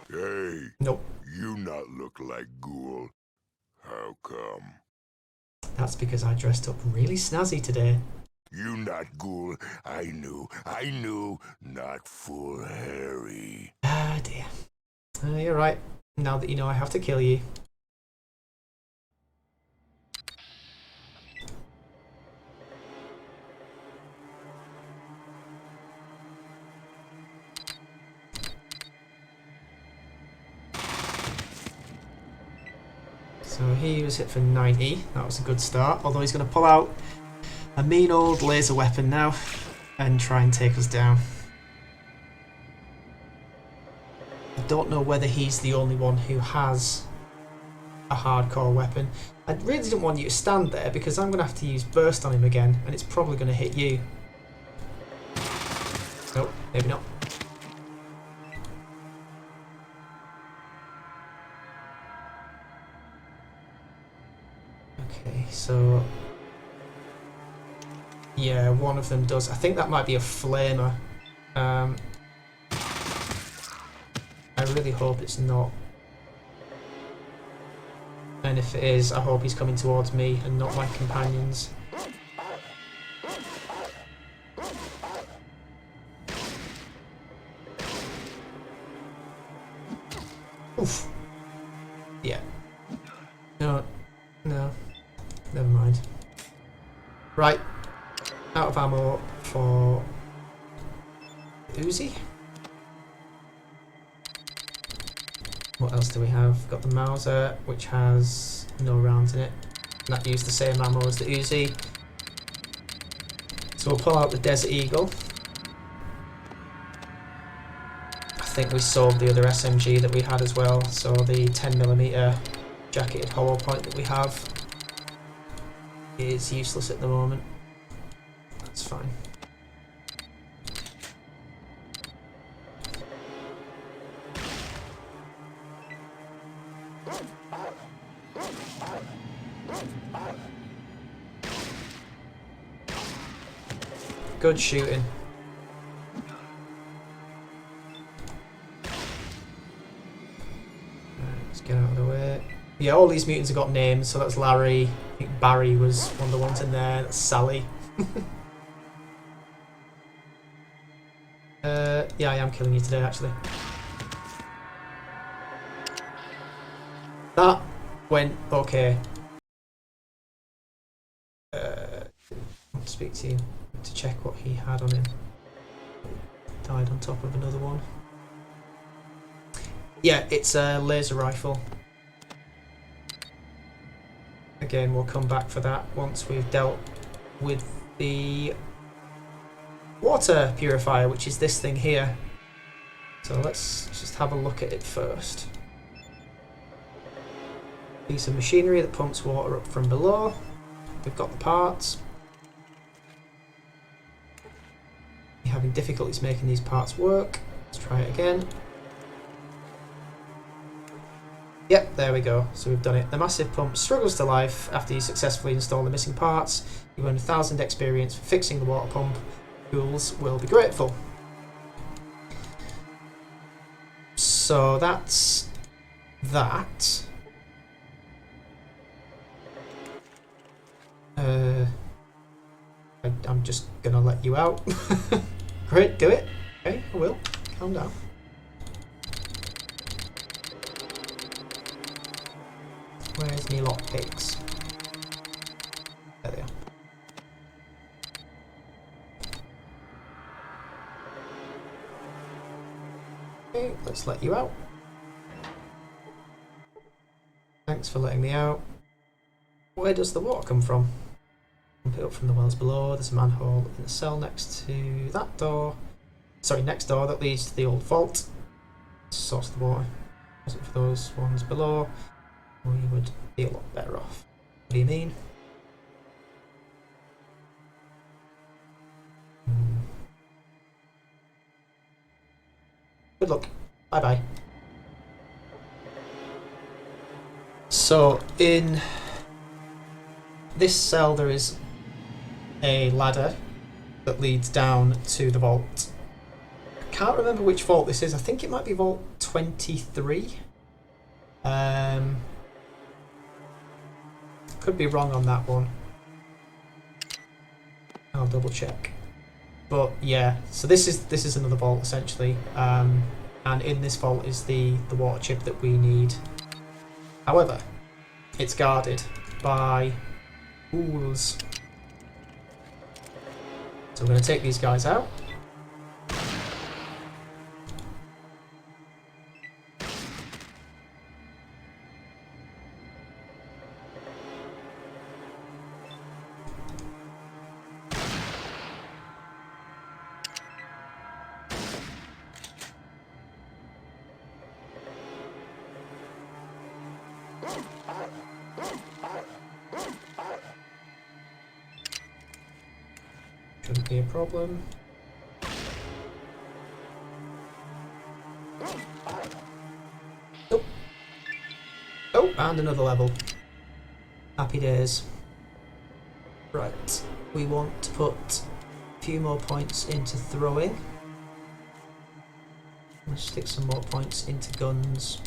Hey, Nope. you not look like Ghoul. How come? That's because I dressed up really snazzy today. You not Ghoul. I knew. Not full Harry. Ah dear. You're right. Now that you know I have to kill you. So he was hit for 90. That was a good start. Although he's going to pull out a mean old laser weapon now and try and take us down. I don't know whether he's the only one who has a hardcore weapon. I really didn't want you to stand there because I'm going to have to use burst on him again and it's probably going to hit you. Nope, maybe not. Okay, so yeah, one of them does. I think that might be a flamer. I really hope it's not. And if it is, I hope he's coming towards me and not my companions. Oof. Yeah. No. No. Never mind. Right. Out of ammo for Uzi. What else do we have? Got the Mauser, which has no rounds in it. And that used the same ammo as the Uzi. So we'll pull out the Desert Eagle. I think we sold the other SMG that we had as well. So the 10mm jacketed hollow point that we have is useless at the moment. That's fine. Good shooting. Let's get out of the way. Yeah, all these mutants have got names, so that's Larry. I think Barry was one of the ones in there. That's Sally. Yeah, I am killing you today, actually. That went okay. I'll speak to you to check what he had on him. Died on top of another one. Yeah, it's a laser rifle. Again, we'll come back for that once we've dealt with the water purifier, which is this thing here. So let's just have a look at it first. Piece of machinery that pumps water up from below. We've got the parts. You're having difficulties making these parts work. Let's try it again. Yep, there we go. So we've done it. The massive pump struggles to life after you successfully install the missing parts. You earn 1,000 experience for fixing the water pump. Ghouls will be grateful. So that's that. I'm just gonna let you out. Great, do it. Okay, I will. Calm down. Where's me lockpicks? There they are. Okay, let's let you out. Thanks for letting me out. Where does the water come from? Pump it up from the wells below. There's a manhole in the cell next to that door. Sorry, next door that leads to the old vault. Source of the water. Wasn't for those ones below, we would be a lot better off. What do you mean? Good luck. Bye bye. So in this cell there is a ladder that leads down to the vault. I can't remember which vault this is. I think it might be vault 23. Could be wrong on that one. I'll double check. But yeah, so this is another vault essentially, and in this vault is the water chip that we need. However, it's guarded by ghouls. So we're going to take these guys out. Shouldn't be a problem. Oh. Oh, and another level. Happy days. Right, we want to put a few more points into throwing. Let's stick some more points into guns.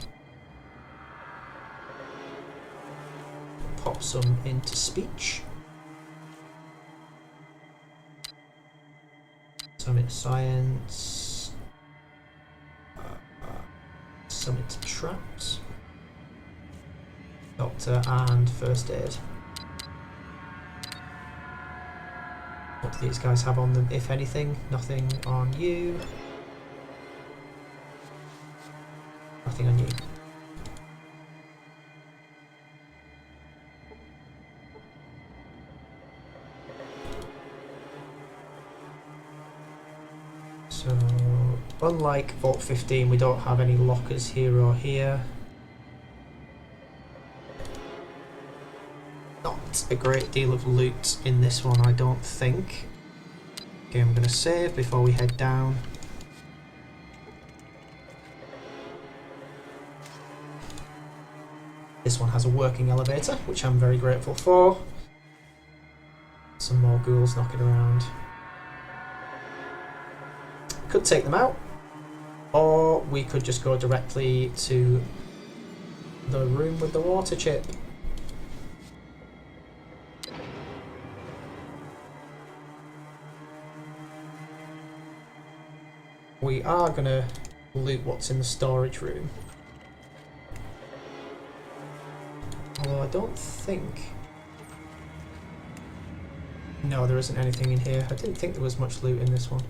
Pop some into speech. Some into science. Some into traps. Doctor and first aid. What do these guys have on them, if anything? Nothing on you. Nothing on you. So, unlike Vault 15, we don't have any lockers here or here. Not a great deal of loot in this one, I don't think. Okay, I'm going to save before we head down. This one has a working elevator, which I'm very grateful for. Some more ghouls knocking around. Could take them out, or we could just go directly to the room with the water chip. We are going to loot what's in the storage room. Although I don't think... No, there isn't anything in here. I didn't think there was much loot in this one.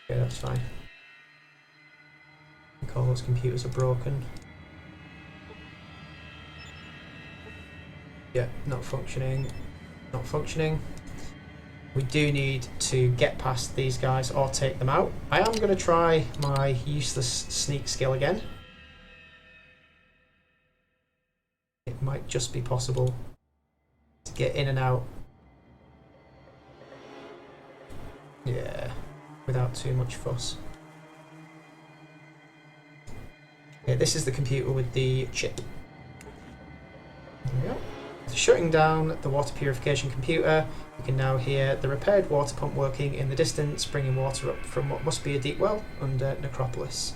Okay, that's fine. I think all those computers are broken. Yeah, not functioning. Not functioning. We do need to get past these guys or take them out. I am going to try my useless sneak skill again. It might just be possible to get in and out. Yeah, without too much fuss. Okay, this is the computer with the chip. There we go. Shutting down the water purification computer, you can now hear the repaired water pump working in the distance, bringing water up from what must be a deep well under Necropolis.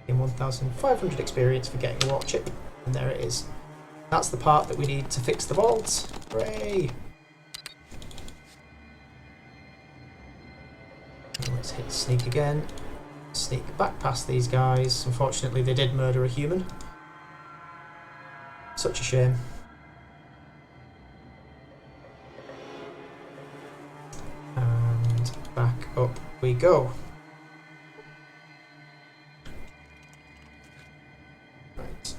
In 1,500 experience for getting a water chip, and there it is. That's the part that we need to fix the vault. Hooray! Let's hit sneak again. Sneak back past these guys. Unfortunately, they did murder a human. Such a shame. And back up we go. Right.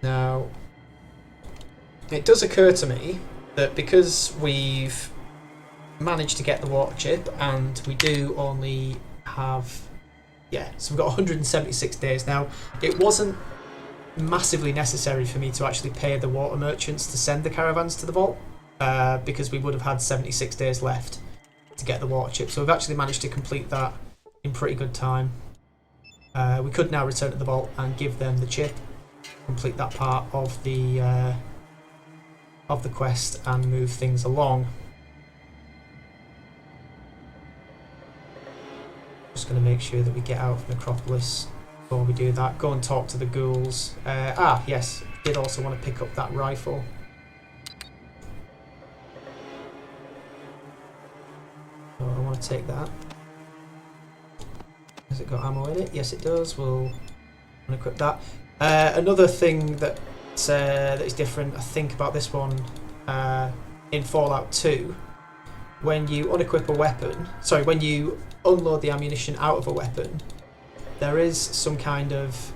Now, it does occur to me that because we've managed to get the water chip and we do only have, yeah, so we've got 176 days now. It wasn't massively necessary for me to actually pay the water merchants to send the caravans to the vault because we would have had 76 days left to get the water chip. So we've actually managed to complete that in pretty good time. We could now return to the vault and give them the chip, complete that part of the quest and move things along. Just going to make sure that we get out of Necropolis before we do that. Go and talk to the ghouls. Yes, did also want to pick up that rifle. So I want to take that. Has it got ammo in it? Yes, it does. We'll unequip that. Another thing that is different, I think, about this one in Fallout 2, when you unequip a weapon, sorry, when you unload the ammunition out of a weapon, there is some kind of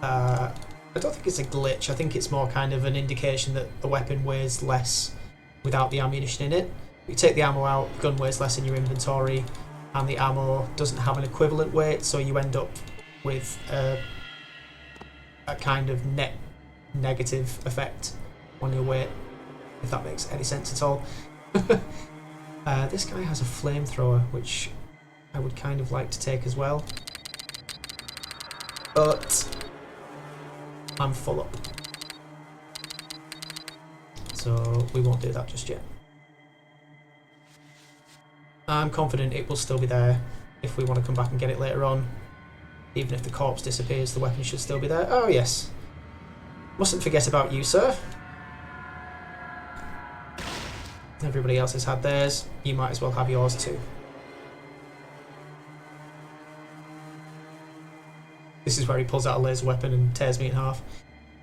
I don't think it's a glitch, I think it's more kind of an indication that the weapon weighs less without the ammunition in it. You take the ammo out, the gun weighs less in your inventory, and the ammo doesn't have an equivalent weight, so you end up with a kind of net negative effect on your weight, if that makes any sense at all. This guy has a flamethrower, which I would kind of like to take as well, but I'm full up, so we won't do that just yet. I'm confident it will still be there if we want to come back and get it later on. Even if the corpse disappears, the weapon should still be there. Oh yes, mustn't forget about you, sir. Everybody else has had theirs, you might as well have yours too. This is where he pulls out a laser weapon and tears me in half.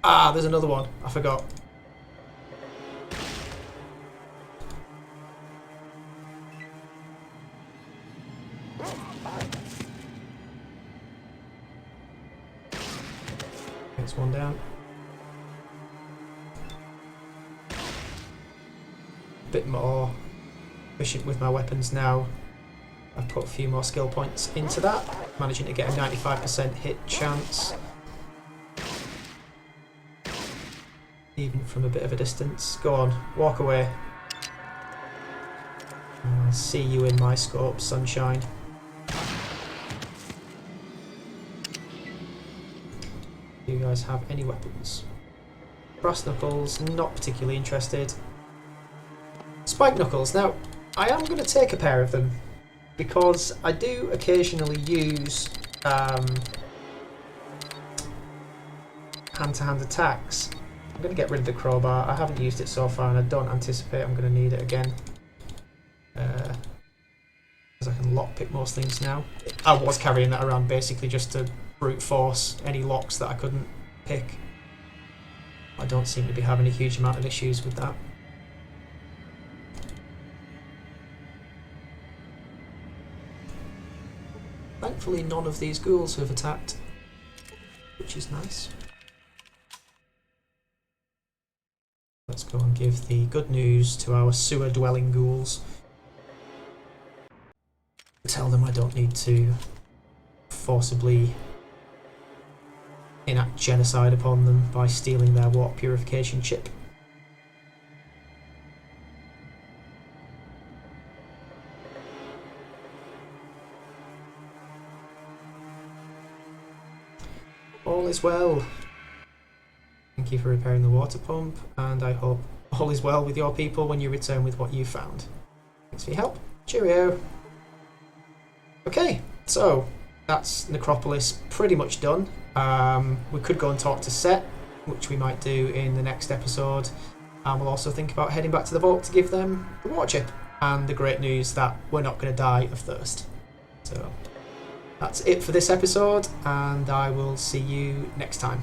Ah, there's another one. I forgot. Gets one down. Bit more efficient with my weapons now. I've put a few more skill points into that, managing to get a 95% hit chance. Even from a bit of a distance. Go on, walk away. I'll see you in my scope, sunshine. Do you guys have any weapons? Brass knuckles, not particularly interested. Spike knuckles, now I am going to take a pair of them because I do occasionally use hand-to-hand attacks. I'm going to get rid of the crowbar. I haven't used it so far and I don't anticipate I'm going to need it again. Because I can lockpick most things now. I was carrying that around basically just to brute force any locks that I couldn't pick. I don't seem to be having a huge amount of issues with that. Thankfully none of these ghouls have attacked, which is nice. Let's go and give the good news to our sewer-dwelling ghouls. Tell them I don't need to forcibly enact genocide upon them by stealing their water purification chip. All is well. Thank you for repairing the water pump, and I hope all is well with your people when you return with what you found. Thanks for your help. Cheerio. Okay, so that's Necropolis pretty much done. We could go and talk to Set, which we might do in the next episode, and we'll also think about heading back to the vault to give them the water chip and the great news that we're not going to die of thirst. So that's it for this episode, and I will see you next time.